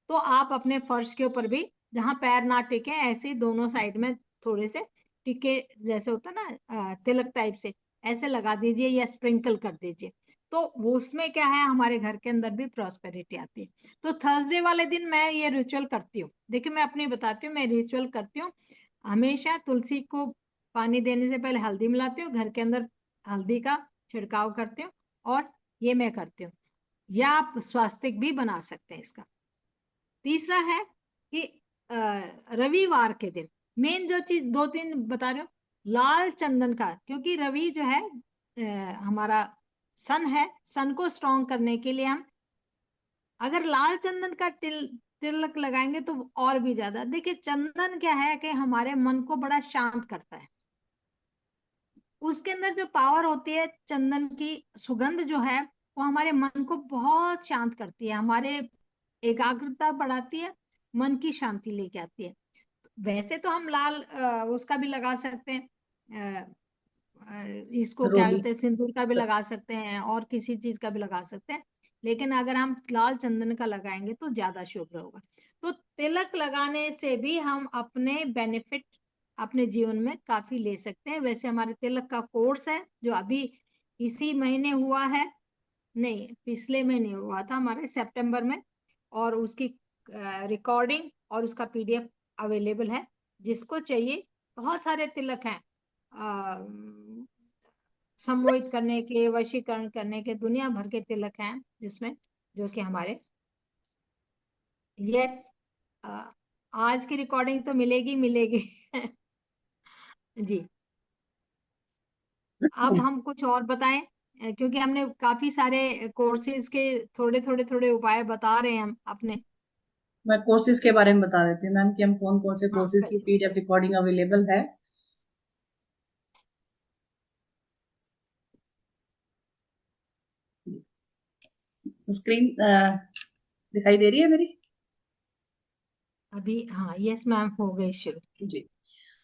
तो आप अपने फर्श के ऊपर भी, जहां पैर ना टिके, ऐसे दोनों साइड में थोड़े से टिके, जैसे होता है ना तिलक टाइप से, ऐसे लगा दीजिए या स्प्रिंकल कर दीजिए। तो वो उसमें क्या है, हमारे घर के अंदर भी प्रॉस्पेरिटी आती है। तो थर्सडे वाले दिन मैं ये रिचुअल करती हूँ। देखिए मैं अपनी बताती हूँ, मैं रिचुअल करती हूँ, हमेशा तुलसी को पानी देने से पहले हल्दी मिलाती हूँ, घर के अंदर हल्दी का छिड़काव करती हूँ, और ये मैं करती हूँ। या आप स्वास्तिक भी बना सकते हैं इसका। तीसरा है कि रविवार के दिन मेन जो चीज दो तीन बता रहे हो, लाल चंदन का, क्योंकि रवि जो है हमारा सन है, सन को स्ट्रॉन्ग करने के लिए हम अगर लाल चंदन का तिलक लगाएंगे तो और भी ज्यादा। देखिए चंदन क्या है कि हमारे मन को बड़ा शांत करता है, उसके अंदर जो पावर होती है, चंदन की सुगंध जो है, वो हमारे मन को बहुत शांत करती है, हमारे एकाग्रता बढ़ाती है, मन की शांति लेके आती है। वैसे तो हम लाल उसका भी लगा सकते हैं, इसको क्या रोली। कहते हैं, सिंदूर का भी लगा सकते हैं और किसी चीज का भी लगा सकते हैं, लेकिन अगर हम लाल चंदन का लगाएंगे तो ज्यादा शुभ होगा। तो तिलक लगाने से भी हम अपने बेनिफिट अपने जीवन में काफी ले सकते हैं। वैसे हमारे तिलक का कोर्स है जो अभी इसी महीने हुआ है, नहीं पिछले महीने हुआ था हमारे सितंबर में, और उसकी रिकॉर्डिंग और उसका पीडीएफ अवेलेबल है। जिसको चाहिए, बहुत सारे तिलक हैं सम्मोहित करने के, वशीकरण करने के, दुनिया भर के तिलक हैं जिसमें, जो कि हमारे, यस, आज की रिकॉर्डिंग तो मिलेगी मिलेगी। जी। अब हम कुछ और बताएं, क्योंकि हमने काफी सारे कोर्सेज के थोड़े थोड़े थोड़े उपाय बता रहे हैं हम अपने। मैं कोर्सेज के बारे में बता देती हूँ मैम कि हम कौन कौन से हाँ, कोर्सेज की कहिए। पीडीएफ रिकॉर्डिंग अवेलेबल है। स्क्रीन दिखाई दे रही है मेरी? अभी हाँ, यस मैम, हो गई शुरू। जी।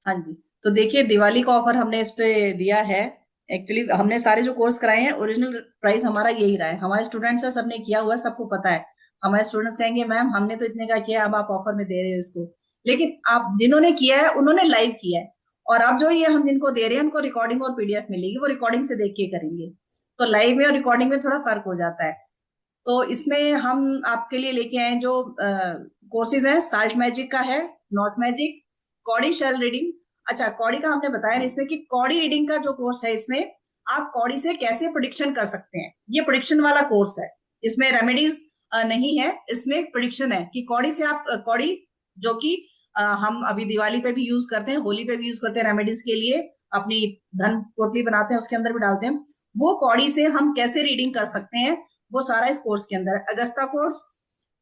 हाँ जी। तो देखिए, दिवाली का ऑफर हमने इस पे दिया है। एक्चुअली हमने सारे जो कोर्स कराए हैं, ओरिजिनल प्राइस हमारा यही रहा है। हमारे स्टूडेंट्स है, सबने किया हुआ है, सबको पता है। हमारे स्टूडेंट्स कहेंगे मैम हमने तो इतने का किया, अब आप ऑफर में दे रहे हो इसको। लेकिन आप जिन्होंने किया है उन्होंने लाइव किया है। और अब जो ये हम जिनको दे रहे हैं उनको रिकॉर्डिंग और पीडीएफ मिलेगी, वो रिकॉर्डिंग से देख के करेंगे। तो लाइव में और रिकॉर्डिंग में थोड़ा फर्क हो जाता है। तो इसमें हम आपके लिए लेके आए जो कोर्सेज हैं, साल्ट मैजिक का है, not magic, cowrie shell reading. अच्छा, कॉडी का हमने बताया नहीं इसमें कि कॉडी रीडिंग का जो कोर्स है, इसमें आप कॉडी से कैसे प्रिडिक्शन कर सकते हैं। ये प्रिडिक्शन वाला कोर्स है। इसमें रेमेडीज नहीं है, इसमें प्रिडिक्शन है कि कॉडी से आप कॉडी, जो कि हम अभी दिवाली पे भी यूज करते हैं, होली पे भी यूज करते हैं, रेमेडीज के लिए अपनी धन पोटली बनाते हैं उसके अंदर भी डालते हैं। वो कॉडी से हम कैसे रीडिंग कर सकते हैं, वो सारा इस कोर्स के अंदर है। अगस्ता कोर्स,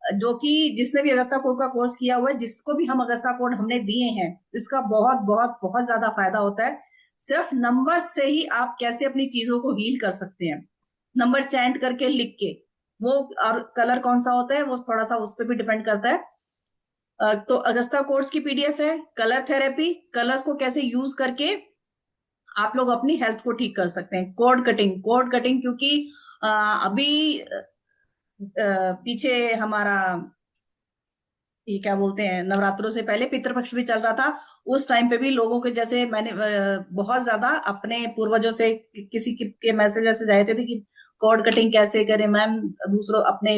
जो कि जिसने भी अगस्ता कोड का कोर्स किया हुआ है, जिसको भी हम अगस्ता कोड हमने दिए हैं, इसका बहुत बहुत बहुत ज्यादा फायदा होता है। सिर्फ नंबर से ही आप कैसे अपनी चीजों को हील कर सकते हैं, नंबर चैंट करके, लिख के। वो और कलर कौन सा होता है वो थोड़ा सा उस पर भी डिपेंड करता है। तो अगस्ता कोर्स की पीडीएफ है। कलर थेरेपी, कलर्स को कैसे यूज करके आप लोग अपनी हेल्थ को ठीक कर सकते हैं। कोड कटिंग, कोड कटिंग, क्योंकि अभी पीछे हमारा, ये क्या बोलते हैं, नवरात्रों से पहले पितृपक्ष भी चल रहा था। उस टाइम पे भी लोगों के, जैसे मैंने बहुत ज्यादा अपने पूर्वजों से किसी के मैसेज ऐसे आए थे कि कॉर्ड कटिंग कैसे करें मैम, दूसरों अपने,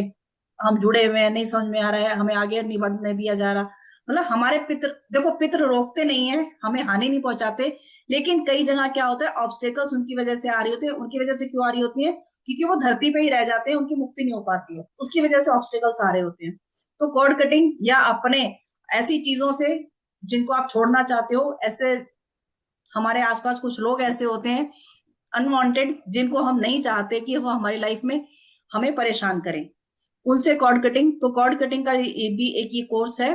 हम जुड़े हुए हैं, नहीं समझ में आ रहा है, हमें आगे नहीं बढ़ने दिया जा रहा। मतलब हमारे पितृ, देखो पितृ रोकते नहीं है, हमें हानि नहीं पहुंचाते, लेकिन कई जगह क्या होता है, ऑब्स्टेकल्स उनकी वजह से आ रही होती है। उनकी वजह से क्यों आ रही होती है? क्योंकि वो धरती पे ही रह जाते हैं, उनकी मुक्ति नहीं हो पाती है, उसकी वजह से ऑब्स्टेकल्स आ रहे होते हैं। तो कॉर्ड कटिंग या अपने ऐसी चीजों से जिनको आप छोड़ना चाहते हो, ऐसे हमारे आसपास कुछ लोग ऐसे होते हैं अनवांटेड, जिनको हम नहीं चाहते कि वो हमारी लाइफ में हमें परेशान करें, उनसे कॉर्ड कटिंग। तो कॉर्ड कटिंग का ये भी एक ये कोर्स है,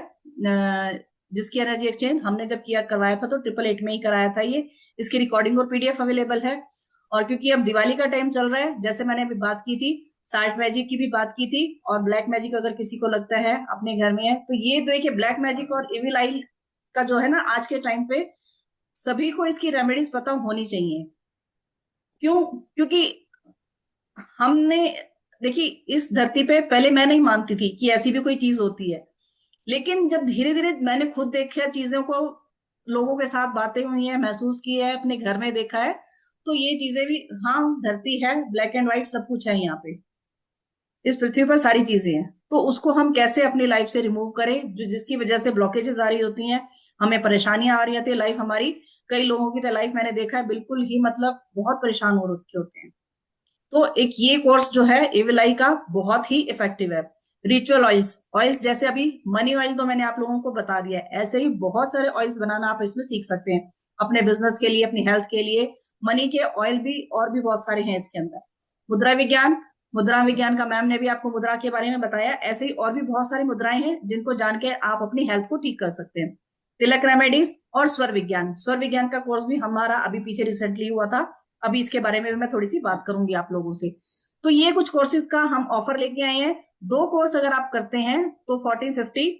जिसकी एनर्जी एक्सचेंज हमने जब किया करवाया था तो 888 में ही कराया था ये। इसकी रिकॉर्डिंग और पीडीएफ अवेलेबल है। और क्योंकि अब दिवाली का टाइम चल रहा है, जैसे मैंने अभी बात की थी, साल्ट मैजिक की भी बात की थी, और ब्लैक मैजिक अगर किसी को लगता है अपने घर में है, तो ये देखिए ब्लैक मैजिक और इविल आई का जो है ना, आज के टाइम पे सभी को इसकी रेमेडीज पता होनी चाहिए। क्यों? क्योंकि हमने, देखिए इस धरती पे पहले मैं नहीं मानती थी कि ऐसी भी कोई चीज होती है, लेकिन जब धीरे धीरे मैंने खुद देखा चीजों को, लोगों के साथ बातें हुई है, महसूस किया है, अपने घर में देखा है, तो ये चीजें भी, हाँ धरती है, ब्लैक एंड व्हाइट सब कुछ है यहाँ पे, इस पृथ्वी पर सारी चीजें हैं। तो उसको हम कैसे अपनी लाइफ से रिमूव करें, जो जिसकी वजह से ब्लॉकेजेस आ रही होती हैं, हमें परेशानियां आ रही होती है, लाइफ हमारी, कई लोगों की तो लाइफ मैंने देखा है बिल्कुल ही, मतलब बहुत परेशान हो रखे होते हैं। तो एक ये कोर्स जो है एविलाई का बहुत ही इफेक्टिव है। रिचुअल ऑयल्स, ऑयल्स जैसे अभी मनी ऑयल तो मैंने आप लोगों को बता दिया है, ऐसे ही बहुत सारे ऑयल्स बनाना आप इसमें सीख सकते हैं, अपने बिजनेस के लिए, अपनी हेल्थ के लिए। मनी के ऑयल भी और भी बहुत सारे हैं इसके अंदर। मुद्रा विज्ञान, मुद्रा विज्ञान का मैम ने भी आपको मुद्रा के बारे में बताया, ऐसे ही और भी बहुत सारी मुद्राएं हैं जिनको जान के आप अपनी हेल्थ को ठीक कर सकते हैं। तिलक रेमेडीज और स्वर विज्ञान, स्वर विज्ञान का कोर्स भी हमारा अभी पीछे रिसेंटली हुआ था, अभी इसके बारे में भी मैं थोड़ी सी बात करूंगी आप लोगों से। तो ये कुछ कोर्सेज का हम ऑफर लेके आए हैं। 2 कोर्स अगर आप करते हैं तो 1450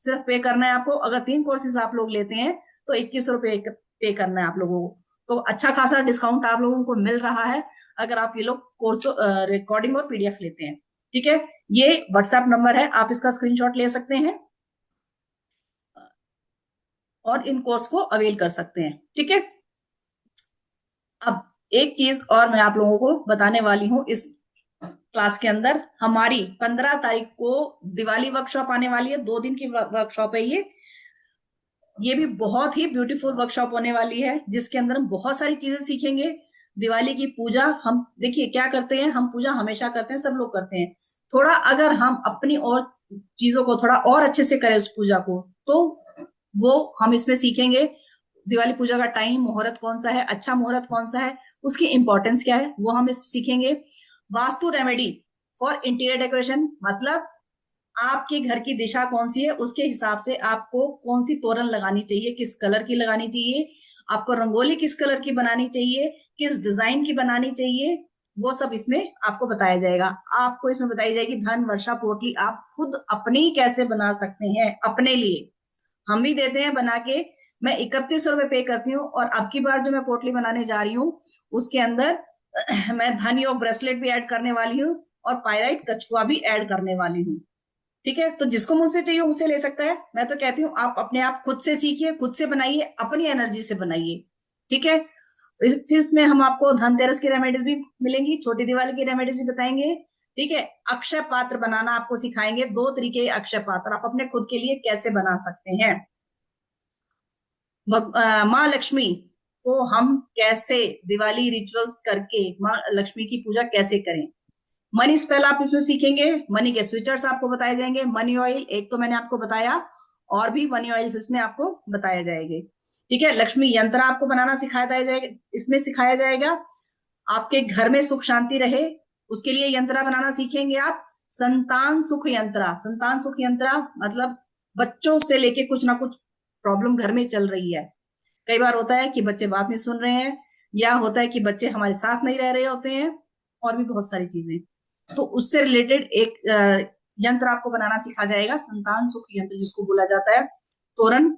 सिर्फ पे करना है आपको। अगर 3 कोर्सेज आप लोग लेते हैं तो 2100 रुपये पे करना है आप लोगों को। तो अच्छा खासा डिस्काउंट आप लोगों को मिल रहा है अगर आप ये लोग कोर्स रिकॉर्डिंग और पीडीएफ लेते हैं। ठीक है, ये व्हाट्सएप नंबर है, आप इसका स्क्रीनशॉट ले सकते हैं और इन कोर्स को अवेल कर सकते हैं। ठीक है, अब एक चीज और मैं आप लोगों को बताने वाली हूं, इस क्लास के अंदर हमारी 15 तारीख को दिवाली वर्कशॉप आने वाली है। 2 दिन की वर्कशॉप है ये भी बहुत ही ब्यूटीफुल वर्कशॉप होने वाली है, जिसके अंदर हम बहुत सारी चीजें सीखेंगे। दिवाली की पूजा हम देखिए क्या करते हैं, हम पूजा हमेशा करते हैं, सब लोग करते हैं। थोड़ा अगर हम अपनी और चीजों को थोड़ा और अच्छे से करें उस पूजा को, तो वो हम इसमें सीखेंगे। दिवाली पूजा का टाइम, मुहूर्त कौन सा है, अच्छा मुहूर्त कौन सा है, उसकी इंपॉर्टेंस क्या है, वो हम इस सीखेंगे। Vastu remedy for interior decoration, मतलब आपके घर की दिशा कौन सी है, उसके हिसाब से आपको कौन सी तोरण लगानी चाहिए, किस कलर की लगानी चाहिए, आपको रंगोली किस कलर की बनानी चाहिए, किस डिजाइन की बनानी चाहिए, वो सब इसमें आपको बताया जाएगा। आपको इसमें बताई जाएगी धन वर्षा पोटली आप खुद अपनी कैसे बना सकते हैं अपने लिए। हम भी देते हैं बना के। मैं 3100 रुपये पे करती हूँ, और अब की बार जो मैं पोटली बनाने जा रही हूँ उसके अंदर मैं धन योग ब्रेसलेट भी ऐड करने वाली हूँ, और पायराइट कछुआ भी ऐड करने वाली हूँ। ठीक है, तो जिसको मुझसे चाहिए मुझसे ले सकता है। मैं तो कहती हूँ आप अपने आप खुद से सीखिए, खुद से बनाइए, अपनी एनर्जी से बनाइए। ठीक है, फिर इसमें हम आपको धनतेरस की रेमेडीज भी मिलेंगी, छोटी दिवाली की रेमेडीज भी बताएंगे। ठीक है, अक्षय पात्र बनाना आपको सिखाएंगे, 2 तरीके के अक्षय पात्र आप अपने खुद के लिए कैसे बना सकते हैं। माँ लक्ष्मी को हम कैसे दिवाली रिचुअल्स करके माँ लक्ष्मी की पूजा कैसे करें। मनी स्पेल आप इसमें सीखेंगे, मनी के स्विचर्स आपको बताए जाएंगे, मनी ऑयल एक तो मैंने आपको बताया, और भी मनी ऑयल्स इसमें आपको बताए जाएंगे। ठीक है, लक्ष्मी यंत्र आपको बनाना सिखाया जाएगा, इसमें सिखाया जाएगा। आपके घर में सुख शांति रहे उसके लिए यंत्रा बनाना सीखेंगे आप। संतान सुख यंत्रा, संतान सुख यंत्रा मतलब बच्चों से लेके कुछ ना कुछ प्रॉब्लम घर में चल रही है। कई बार होता है कि बच्चे बात नहीं सुन रहे हैं, या होता है कि बच्चे हमारे साथ नहीं रह रहे होते हैं, और भी बहुत सारी चीजें। तो उससे रिलेटेड एक यंत्र आपको बनाना सिखा जाएगा, संतान सुख यंत्र जिसको बोला जाता है। तोरण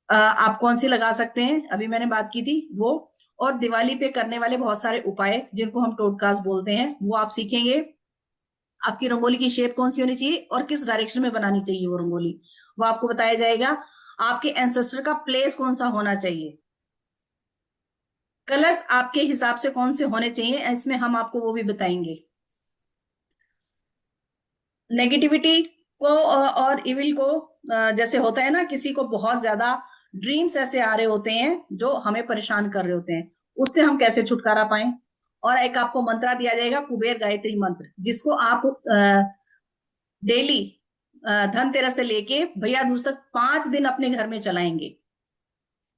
आप कौन सी लगा सकते हैं, अभी मैंने बात की थी वो। और दिवाली पे करने वाले बहुत सारे उपाय जिनको हम टोटकास बोलते हैं, वो आप सीखेंगे। आपकी रंगोली की शेप कौन सी होनी चाहिए और किस डायरेक्शन में बनानी चाहिए वो रंगोली, वो आपको बताया जाएगा। आपके एंसेस्टर का प्लेस कौन सा होना चाहिए, कलर्स आपके हिसाब से कौन से होने चाहिए, इसमें हम आपको वो भी बताएंगे। नेगेटिविटी को और इविल को, जैसे होता है ना, किसी को बहुत ज्यादा ड्रीम्स ऐसे आ रहे होते हैं जो हमें परेशान कर रहे होते हैं, उससे हम कैसे छुटकारा पाएं। और एक आपको मंत्रा दिया जाएगा, कुबेर गायत्री मंत्र, जिसको आप डेली धनतेरस से लेके भैया दूज तक 5 दिन अपने घर में चलाएंगे।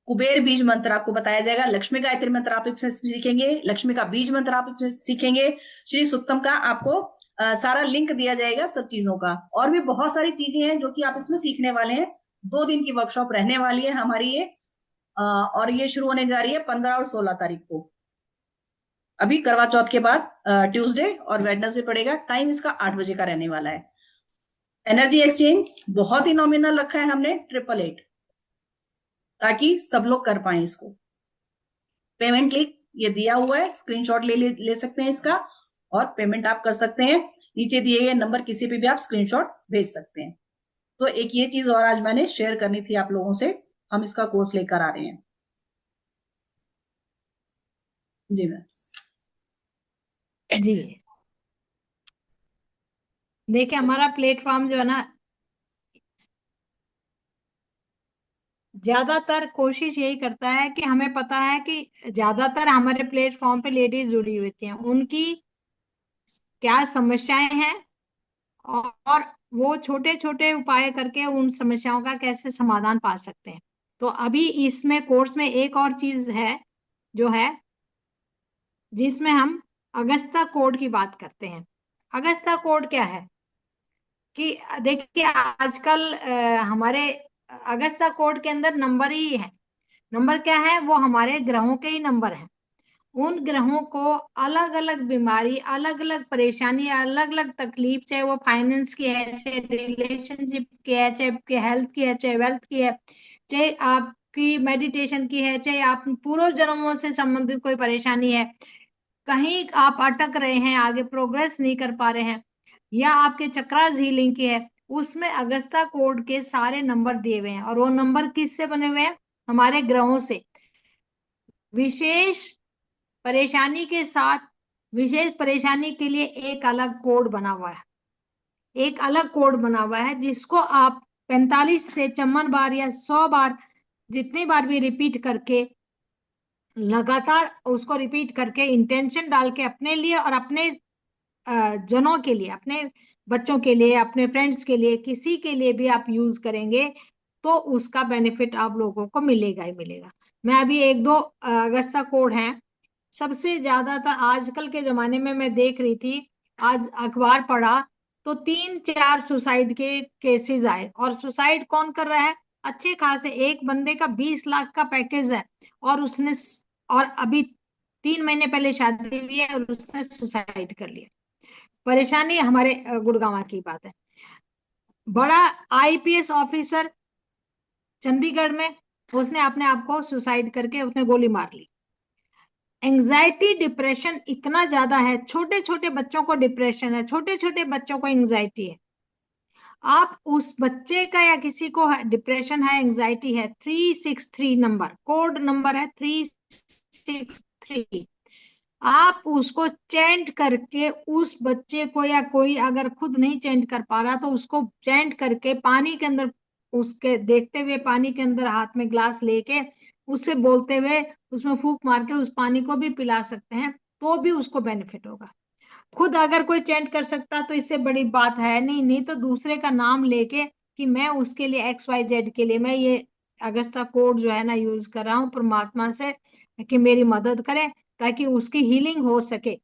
कुबेर बीज मंत्र आपको बताया जाएगा, लक्ष्मी गायत्री मंत्र आप इससे सीखेंगे, लक्ष्मी का बीज मंत्र आप इससे सीखेंगे, श्री सुक्तम का आपको सारा लिंक दिया जाएगा सब चीजों का। और भी बहुत सारी चीजें हैं जो कि आप इसमें सीखने वाले हैं। 2 दिन की वर्कशॉप रहने वाली है हमारी ये, और ये शुरू होने जा रही है 15 और 16 तारीख को। अभी करवा चौथ के बाद ट्यूसडे और वेडनेसडे पड़ेगा। टाइम इसका 8 बजे का रहने वाला है। एनर्जी एक्सचेंज बहुत ही नॉमिनल रखा है हमने, 888, ताकि सब लोग कर पाए इसको। पेमेंट लिंक ये दिया हुआ है, स्क्रीनशॉट ले सकते हैं इसका, और पेमेंट आप कर सकते हैं। नीचे दिए गए नंबर किसी पे भी आप स्क्रीनशॉट भेज सकते हैं। तो एक ये चीज और आज मैंने शेयर करनी थी आप लोगों से, हम इसका कोर्स लेकर आ रहे हैं। जी मैम। जी देखिए, हमारा प्लेटफॉर्म जो है ना, ज्यादातर कोशिश यही करता है कि हमें पता है कि ज्यादातर हमारे प्लेटफॉर्म पे लेडीज जुड़ी हुई थी, उनकी क्या समस्याएं हैं, और वो छोटे छोटे उपाय करके उन समस्याओं का कैसे समाधान पा सकते हैं। तो अभी इसमें कोर्स में एक और चीज है जो है, जिसमें हम अगस्ता कोड की बात करते हैं। अगस्ता कोड क्या है कि देखिए, आजकल हमारे अगस्ता कोड के अंदर नंबर ही है। नंबर क्या है, वो हमारे ग्रहों के ही नंबर हैं। उन ग्रहों को अलग अलग बीमारी, अलग अलग परेशानी, अलग अलग तकलीफ, चाहे वो फाइनेंस की है, चाहे रिलेशनशिप की है, चाहे आपकी हेल्थ की है, चाहे वेल्थ की है, चाहे आपकी मेडिटेशन की है, चाहे आप पूर्व जन्मों से संबंधित कोई परेशानी है, कहीं आप अटक रहे हैं, आगे प्रोग्रेस नहीं कर पा रहे हैं, या आपके चक्रास हीलिंग की है, उसमें अगस्ता कोड के सारे नंबर दिए हुए हैं। और वो नंबर किससे बने हुए हैं, हमारे ग्रहों से। विशेष परेशानी के साथ विशेष परेशानी के लिए एक अलग कोड बना हुआ है, एक अलग कोड बना हुआ है, जिसको आप 45 से 54 बार या 100 बार, जितनी बार भी रिपीट करके, लगातार उसको रिपीट करके, इंटेंशन डाल के अपने लिए और अपने जनों के लिए, अपने बच्चों के लिए, अपने फ्रेंड्स के लिए, किसी के लिए भी आप यूज करेंगे तो उसका बेनिफिट आप लोगों को मिलेगा ही मिलेगा। मैं अभी एक दो अगस्ता कोड हैं, सबसे ज्यादातर आजकल के जमाने में मैं देख रही थी, आज अखबार पढ़ा तो 3-4 सुसाइड के केसेस आए। और सुसाइड कौन कर रहा है? अच्छे खासे एक बंदे का 20 लाख का पैकेज है, और उसने, और अभी 3 महीने पहले शादी हुई है और उसने सुसाइड कर लिया। परेशानी हमारे गुड़गांव की बात है। बड़ा आईपीएस ऑफिसर चंडीगढ़ में, उसने अपने आप को सुसाइड करके उसने गोली मार ली। एंजाइटी डिप्रेशन इतना ज्यादा है, छोटे छोटे बच्चों को डिप्रेशन है, छोटे छोटे बच्चों को एंजाइटी है। आप उस बच्चे का या किसी को डिप्रेशन है, एंजाइटी है, 363 नंबर, कोड नंबर है 363। आप उसको चेंट करके उस बच्चे को, या कोई अगर खुद नहीं चेंट कर पा रहा तो उसको चेंट करके पानी के अंदर, उसके देखते हुए पानी के अंदर हाथ में ग्लास लेके उससे बोलते हुए उसमें फूंक मार के उस पानी को भी पिला सकते हैं, तो भी उसको बेनिफिट होगा। खुद अगर कोई चेंट कर सकता तो इससे बड़ी बात है नहीं। नहीं तो दूसरे का नाम लेके कि मैं उसके लिए XYZ के लिए मैं ये अगस्ता कोड जो है ना यूज कर रहा हूँ परमात्मा से कि मेरी मदद करें ताकि उसकी हीलिंग हो सके,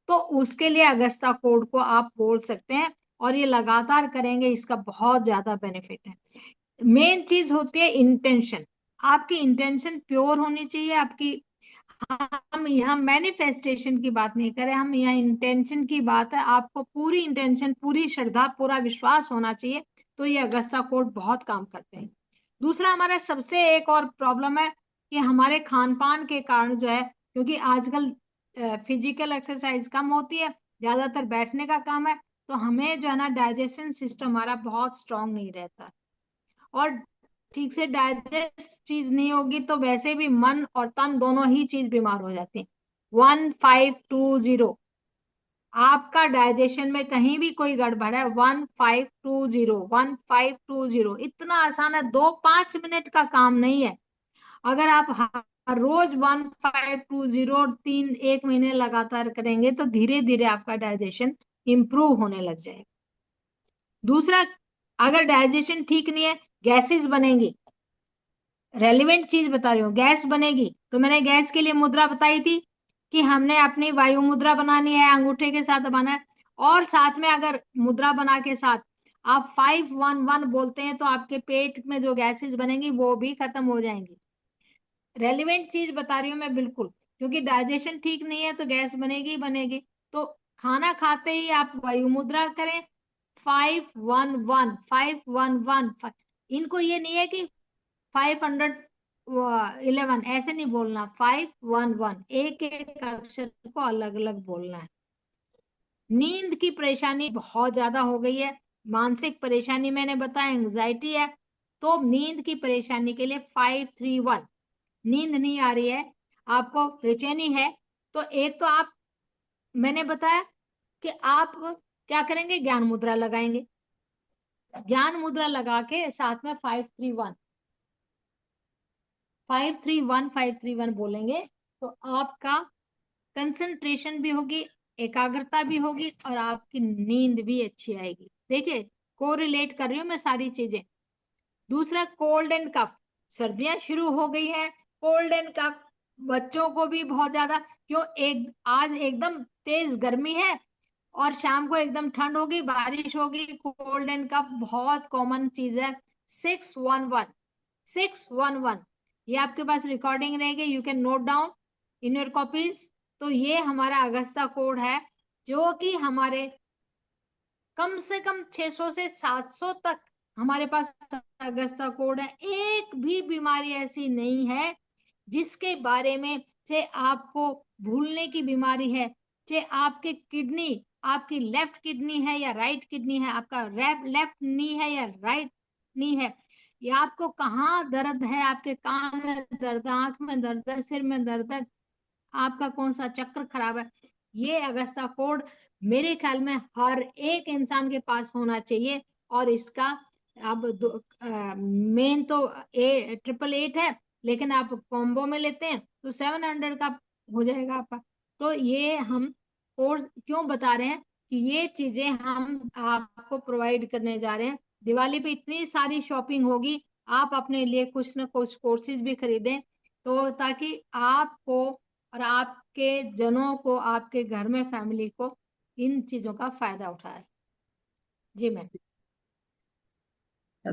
तो उसके लिए अगस्ता कोड को आप बोल सकते हैं। और ये लगातार करेंगे, इसका बहुत ज्यादा बेनिफिट है। मेन चीज होती है इंटेंशन। आपकी इंटेंशन प्योर होनी चाहिए आपकी। हम यहाँ मैनिफेस्टेशन की बात नहीं करें, हम यहाँ इंटेंशन की बात है। आपको पूरी इंटेंशन, पूरी श्रद्धा, पूरा विश्वास होना चाहिए, तो ये अगस्ता कोड बहुत काम करते हैं। दूसरा हमारा सबसे एक और प्रॉब्लम है कि हमारे खान पान के कारण जो है, क्योंकि आजकल फिजिकल एक्सरसाइज कम होती है, ज्यादातर बैठने का काम है, तो हमें जो है ना डाइजेशन सिस्टम हमारा बहुत स्ट्रांग नहीं रहता। और ठीक से डाइजेस्ट चीज नहीं होगी तो वैसे भी मन और तन दोनों ही चीज बीमार हो जाती है। 1520, आपका डाइजेशन में कहीं भी कोई गड़बड़ है, 1520 इतना आसान है, 2-5 मिनट का काम नहीं है। अगर आप हर रोज 1520 और 1 महीने लगातार करेंगे तो धीरे धीरे आपका डाइजेशन इंप्रूव होने लग जाएगा। दूसरा, अगर डाइजेशन ठीक नहीं है, गैसेस बनेंगी। रेलिवेंट चीज बता रही हूँ, गैस बनेगी। तो मैंने गैस के लिए मुद्रा बताई थी कि हमने अपनी वायु मुद्रा बनानी है, अंगूठे के साथ दबाना है। और साथ में अगर मुद्रा बना के साथ आप 511 बोलते हैं तो आपके पेट में जो गैसेस बनेंगी वो भी खत्म हो जाएंगी। रेलिवेंट चीज बता रही हूँ मैं बिल्कुल, क्योंकि डाइजेशन ठीक नहीं है तो गैस बनेगी ही बनेगी। तो खाना खाते ही आप वायु मुद्रा करें, 511 इनको ये नहीं है कि 511 ऐसे नहीं बोलना, 511 एक एक अक्षर को अलग अलग बोलना है। नींद की परेशानी बहुत ज्यादा हो गई है, मानसिक परेशानी मैंने बताया, एंजाइटी है, तो नींद की परेशानी के लिए 531। नींद नहीं आ रही है, आपको बेचैनी है, तो एक तो आप, मैंने बताया कि आप क्या करेंगे, ज्ञान मुद्रा लगाएंगे। ज्ञान मुद्रा लगा के साथ में 531 बोलेंगे, तो आपका कंसंट्रेशन भी होगी, एकाग्रता भी होगी, और आपकी नींद भी अच्छी आएगी। देखिए, कोरिलेट कर रही हूँ मैं सारी चीजें। दूसरा, कोल्ड एंड कफ, सर्दियां शुरू हो गई है, कोल्ड एंड कफ बच्चों को भी बहुत ज्यादा, क्यों, एक आज एकदम तेज गर्मी है और शाम को एकदम ठंड होगी, बारिश होगी, कोल्ड एंड कफ बहुत कॉमन चीज है। 611 ये आपके पास रिकॉर्डिंग रहेगी, you can note down in your copies. तो ये हमारा अगस्ता कोड है, जो कि हमारे कम से कम 600 से 700 तक हमारे पास अगस्ता कोड है। एक भी बीमारी ऐसी नहीं है जिसके बारे में, चाहे आपको भूलने की बीमारी है, चाहे आपके किडनी, आपकी लेफ्ट किडनी है या राइट किडनी है, आपका लेफ्ट नी है या राइट नी है, या आपको कहाँ दर्द है, आपके कान में दर्द है, आंख में दर्द है, सिर में दर्द है, आपका कौन सा चक्र खराब है, ये अगस्ता कोड मेरे ख्याल में हर एक इंसान के पास होना चाहिए। और इसका अब मेन तो 888 है, लेकिन आप कॉम्बो में लेते हैं तो 700 का हो जाएगा आपका। तो ये हम कोर्स क्यों बता रहे हैं कि ये चीजें हम आपको प्रोवाइड करने जा रहे हैं। दिवाली पे इतनी सारी शॉपिंग होगी, आप अपने लिए कुछ ना कुछ कोर्सेज भी खरीदें, तो ताकि आपको और आपके जनों को, आपके घर में फैमिली को इन चीजों का फायदा उठाए। जी मैम।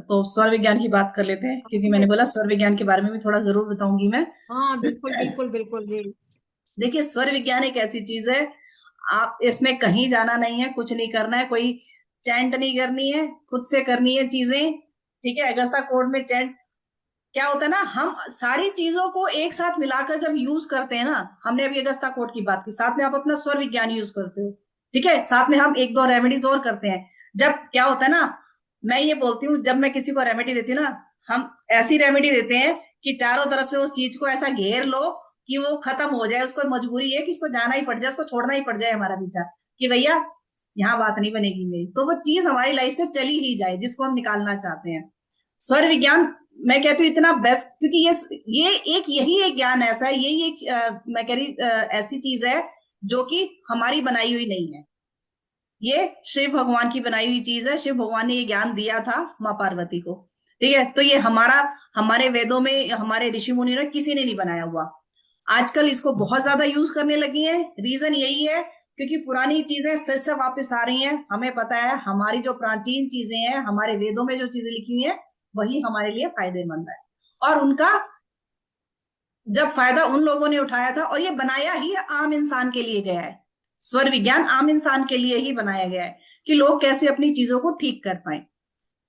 तो स्वर विज्ञान की बात कर लेते हैं, क्योंकि मैंने बोला स्वर विज्ञान के बारे में भी थोड़ा जरूर बताऊंगी मैं। हाँ बिल्कुल बिल्कुल बिल्कुल जी। देखिए, स्वर विज्ञान एक ऐसी चीज है, आप इसमें कहीं जाना नहीं है, कुछ नहीं करना है, कोई चैंट नहीं करनी है, खुद से करनी है चीजें। ठीक है, अगस्ता कोड में चैंट क्या होता है ना, हम सारी चीजों को एक साथ मिलाकर जब यूज करते हैं ना, हमने अभी अगस्ता कोड की बात की, साथ में आप अपना स्वर विज्ञान यूज करते हो। ठीक है, साथ में हम एक दो रेमेडीज और करते हैं। जब क्या होता है ना, मैं ये बोलती हूँ, जब मैं किसी को रेमेडी देती हूँ ना, हम ऐसी रेमेडी देते हैं कि चारों तरफ से उस चीज को ऐसा घेर लो कि वो खत्म हो जाए, उसको मजबूरी है कि उसको जाना ही पड़ जाए, उसको छोड़ना ही पड़ जाए हमारा पीछा, कि भैया यहाँ बात नहीं बनेगी मेरी, तो वो चीज हमारी लाइफ से चली ही जाए जिसको हम निकालना चाहते हैं। स्वर विज्ञान मैं कहती हूँ इतना बेस्ट, क्योंकि ये एक यही एक ज्ञान ऐसा है, यही एक मैं कह रही ऐसी चीज है जो कि हमारी बनाई हुई नहीं है, ये शिव भगवान की बनाई हुई चीज है। शिव भगवान ने ये ज्ञान दिया था माँ पार्वती को। ठीक है, तो ये हमारे वेदों में, हमारे ऋषि मुनि ने किसी ने नहीं बनाया हुआ। आजकल इसको बहुत ज्यादा यूज करने लगी है, रीजन यही है क्योंकि पुरानी चीजें फिर से वापस आ रही हैं। हमें पता है हमारी जो प्राचीन चीजें हैं, हमारे वेदों में जो चीजें लिखी हुई हैं, वही हमारे लिए फायदेमंद है। और उनका जब फायदा उन लोगों ने उठाया था, और ये बनाया ही आम इंसान के लिए गया है, स्वर विज्ञान आम इंसान के लिए ही बनाया गया है कि लोग कैसे अपनी चीजों को ठीक कर पाए।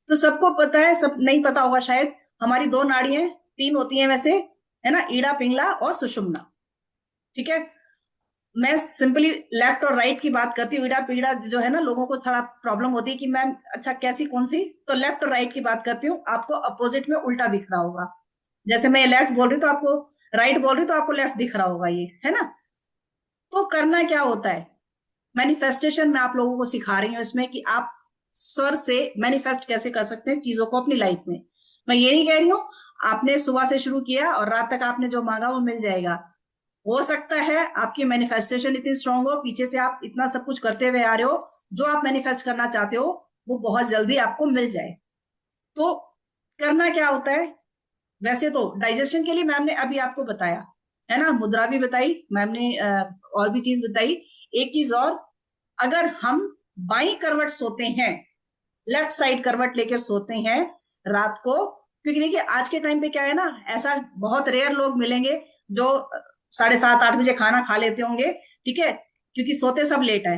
तो सबको पता है, सब नहीं पता होगा शायद, हमारी दो नाड़ियां, तीन होती हैं वैसे, है ना, ईड़ा पिंगला और सुषुम्ना। ठीक है, मैं सिंपली लेफ्ट और राइट की बात करती हूँ। ईड़ा पीड़ा जो है ना, लोगों को थोड़ा प्रॉब्लम होती है कि मैम अच्छा कैसी कौन सी, तो लेफ्ट और राइट की बात करती हूँ। आपको अपोजिट में उल्टा दिख रहा होगा, जैसे मैं लेफ्ट बोल रही हूँ तो आपको राइट बोल रही हूँ तो आपको लेफ्ट दिख रहा होगा, ये है ना। तो करना क्या होता है, मैनिफेस्टेशन में आप लोगों को सिखा रही हूँ इसमें कि आप स्वर से मैनिफेस्ट कैसे कर सकते हैं चीजों को अपनी लाइफ में। मैं ये नहीं कह रही हूँ आपने सुबह से शुरू किया और रात तक आपने जो मांगा वो मिल जाएगा। हो सकता है आपकी मैनिफेस्टेशन इतनी स्ट्रांग हो, पीछे से आप इतना सब कुछ करते हुए आ रहे हो, जो आप मैनिफेस्ट करना चाहते हो वो बहुत जल्दी आपको मिल जाए। तो करना क्या होता है, वैसे तो डाइजेशन के लिए मैम ने अभी आपको बताया, है ना, मुद्रा भी बताई मैम ने, और भी चीज बताई। एक चीज और, अगर हम बाई करवट सोते हैं, लेफ्ट साइड करवट लेके सोते हैं रात को, क्योंकि देखिए आज के टाइम पे क्या है ना, ऐसा बहुत रेयर लोग मिलेंगे जो 7:30-8 बजे खाना खा लेते होंगे। ठीक है, क्योंकि सोते सब लेट है,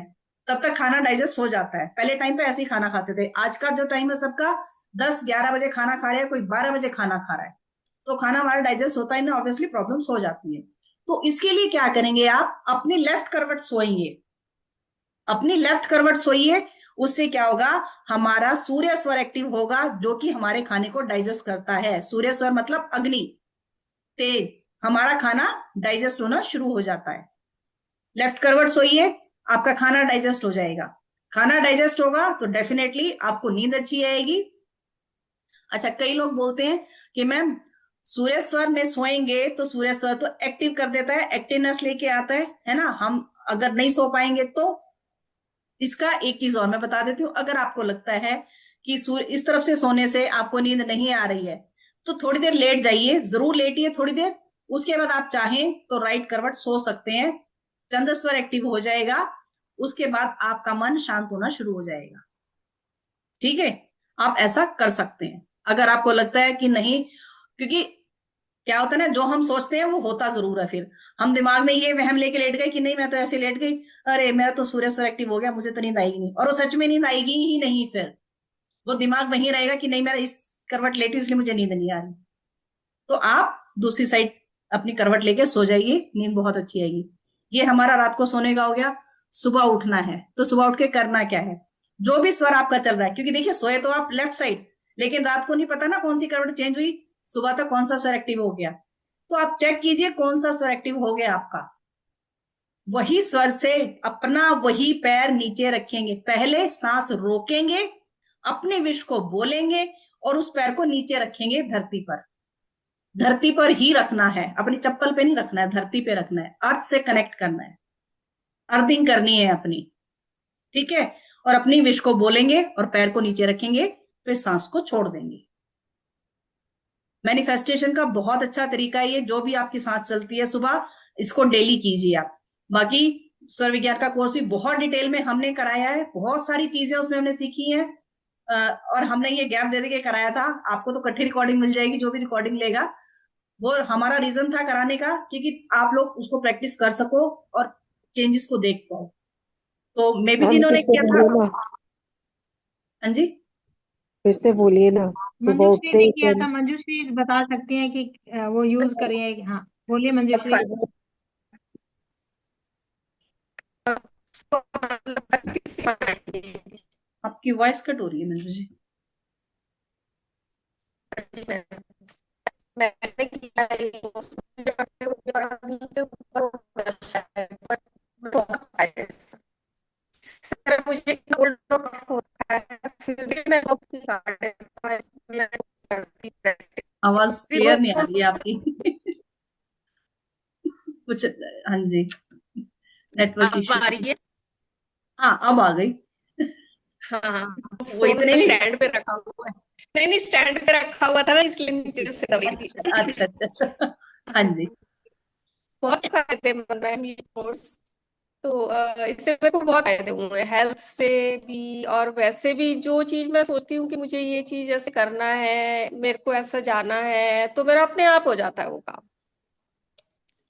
तब तक खाना डाइजेस्ट हो जाता है। पहले टाइम पे ऐसे ही खाना खाते थे। आज का जो टाइम है सबका 10-11 बजे खाना खा रहे हैं, कोई 12 बजे खाना खा रहा है, तो खाना हमारा डाइजेस्ट होता है ना, ऑब्वियसली प्रॉब्लम्स हो जाती है। तो इसके लिए क्या करेंगे, आप अपनी लेफ्ट करवट सोएंगे, अपनी लेफ्ट करवट सोइए। उससे क्या होगा, हमारा सूर्य स्वर एक्टिव होगा, जो कि हमारे खाने को डाइजेस्ट करता है। सूर्य स्वर मतलब अग्नि तेज, हमारा खाना डाइजेस्ट होना शुरू हो जाता है। लेफ्ट करवट सोइए, आपका खाना डाइजेस्ट हो जाएगा। खाना डाइजेस्ट होगा तो डेफिनेटली आपको नींद अच्छी आएगी। अच्छा, कई लोग बोलते हैं कि मैम सूर्य स्वर में सोएंगे तो सूर्य स्वर तो एक्टिव कर देता है, एक्टिवनेस लेके आता है ना, हम अगर नहीं सो पाएंगे तो। इसका एक चीज और मैं बता देती हूँ, अगर आपको लगता है कि सूर्य इस तरफ से सोने से आपको नींद नहीं आ रही है, तो थोड़ी देर लेट जाइए, जरूर लेटिए थोड़ी देर। उसके बाद आप चाहें तो राइट करवट सो सकते हैं, चंद्र स्वर एक्टिव हो जाएगा, उसके बाद आपका मन शांत होना शुरू हो जाएगा। ठीक है, आप ऐसा कर सकते हैं अगर आपको लगता है कि नहीं, क्योंकि क्या होता है ना, जो हम सोचते हैं वो होता जरूर है। फिर हम दिमाग में ये वहम लेके लेट गए कि नहीं मैं तो ऐसे लेट गई, अरे मेरा तो सूर्य स्वर एक्टिव हो गया, मुझे तो नींद आएगी नहीं, और वो सच में नींद आएगी ही नहीं। फिर वो दिमाग वहीं रहेगा कि नहीं मैं इस करवट लेटी हूं इसलिए मुझे नींद नहीं आ रही। तो आप दूसरी साइड अपनी करवट लेके सो जाइए, नींद बहुत अच्छी आएगी। ये हमारा रात को सोने का हो गया। सुबह उठना है तो सुबह उठ के करना क्या है, जो भी स्वर आपका चल रहा है, क्योंकि देखिए सोए तो आप लेफ्ट साइड, लेकिन रात को नहीं पता ना कौन सी करवट चेंज हुई, सुबह तक कौन सा स्वर एक्टिव हो गया। तो आप चेक कीजिए कौन सा स्वर एक्टिव हो गया आपका। वही स्वर से अपना वही पैर नीचे रखेंगे, पहले सांस रोकेंगे, अपने विश को बोलेंगे और उस पैर को नीचे रखेंगे धरती पर। धरती पर ही रखना है, अपनी चप्पल पे नहीं रखना है, धरती पे रखना है, अर्थ से कनेक्ट करना है, अर्थिंग करनी है अपनी। ठीक है, और अपनी विश को बोलेंगे और पैर को नीचे रखेंगे, फिर सांस को छोड़ देंगे। मैनिफेस्टेशन का बहुत अच्छा तरीका है ये, जो भी आपकी सांस चलती है सुबह, इसको डेली कीजिए आप। बाकी स्वर विज्ञान का कोर्स भी बहुत डिटेल में हमने कराया है, बहुत सारी चीजें उसमें हमने सीखी हैं। और हमने ये गैप दे दे के कराया था, आपको तो इकट्ठी रिकॉर्डिंग मिल जाएगी, जो भी रिकॉर्डिंग लेगा। वो हमारा रीजन था कराने का, क्योंकि आप लोग उसको प्रैक्टिस कर सको और चेंजेस को देख पाओ। तो मे बी मैम फिर जिन्होंने से किया था। बोलिए ना, हाँ जी। फिर से बोलिए ना। सुबह मंजूश्री उठते ने ही किया था, मंजूश्री बता सकती हैं कि वो यूज करिए। हाँ बोलिए मंजूश्री। आपकी वॉइस कट हो रही है मंजू जी। मैंने किया है बहुत फायदे से। सर मुझे कोल्ड कफ होता है, फिर भी मैं करती रहती आवाज क्लियर नहीं आ रही है आपकी। कुछ। हाँ जी, नेटवर्क अब इश्यू। आ रही है। हाँ, अब आ गई। हाँ, वही फोन तो मेरा नहीं। स्टैंड पे रखा हुआ है। नहीं नहीं, स्टैंड पे रखा हुआ था ना, इसलिए नीचे से दबी थी। अच्छा अच्छा अच्छा अच्छा। हाँ जी। बहुत फायदेमंद है ये कोर्स। तो इससे मेरे को बहुत फायदे हुए हैं, हेल्थ से भी और वैसे भी। जो चीज मैं सोचती हूँ कि मुझे ये चीज ऐसे करना है, मेरे को ऐसा जाना है, तो मेरा अपने आप हो जाता है वो काम।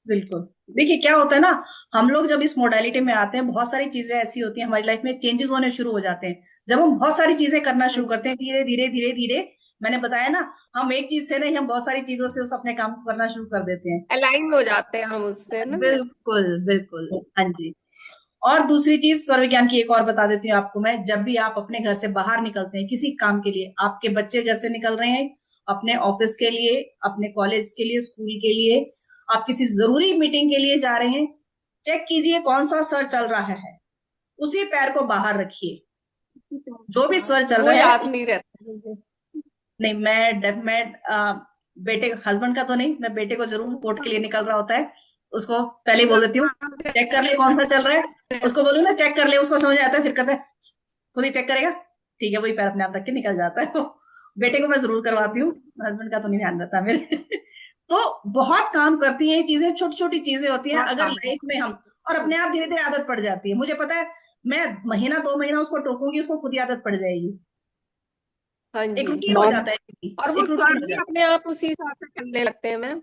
बिल्कुल। देखिए क्या होता है ना, हम लोग जब इस मोडालिटी में आते हैं, बहुत सारी चीजें ऐसी होती हैं हमारी लाइफ में, चेंजेस होने शुरू हो जाते हैं। जब हम बहुत सारी चीजें करना हाँ शुरू जी। करते हैं, धीरे धीरे धीरे धीरे, मैंने बताया ना, हम एक चीज से नहीं, हम बहुत सारी चीजों से उस अपने काम को करना शुरू कर देते हैं। अलाइन हो जाते हैं हम उससे ना। बिल्कुल बिल्कुल। हाँ जी। और दूसरी चीज स्वर विज्ञान की एक और बता देती हूँ आपको मैं, जब भी आप अपने घर से बाहर निकलते हैं किसी काम के लिए, आपके बच्चे घर से निकल रहे हैं अपने ऑफिस के लिए, अपने कॉलेज के लिए, स्कूल के लिए, आप किसी जरूरी मीटिंग के लिए जा रहे हैं, चेक कीजिए कौन सा स्वर चल रहा है, उसी पैर को बाहर रखिए। जो भी स्वर चल वो रहा है याद नहीं रहता मुझे। नहीं, मैं बेटे हस्बैंड का तो नहीं, मैं बेटे को जरूर कोर्ट के लिए निकल रहा होता है, उसको पहले ही बोल देती हूँ चेक कर ले कौन सा चल रहा है। उसको बोलू ना चेक कर ले, उसको समझ आता है, फिर करता है खुद ही चेक करेगा, ठीक है, वही पैर अपने आप रख के निकल जाता है वो। बेटे को मैं जरूर करवाती हूँ, हस्बैंड का तो नहीं ध्यान रहता मेरे। तो बहुत काम करती हैं ये चीजें, छोटी छोटी चीजें होती हैं, बहुत अगर काम लाइफ में हम, और है। अपने आप धीरे धीरे आदत पड़ जाती है, मुझे पता है। मैं महीना 2 महीना उसको टोकूंगी, उसको खुद ही आदत पड़ जाएगी। हाँ एक जी। रूटीन हो मैम जाता है, क्योंकि और वो एक रूटीन स्वर हो भी जाता अपने आप उसी हिसाब से चलने लगते हैं मैम,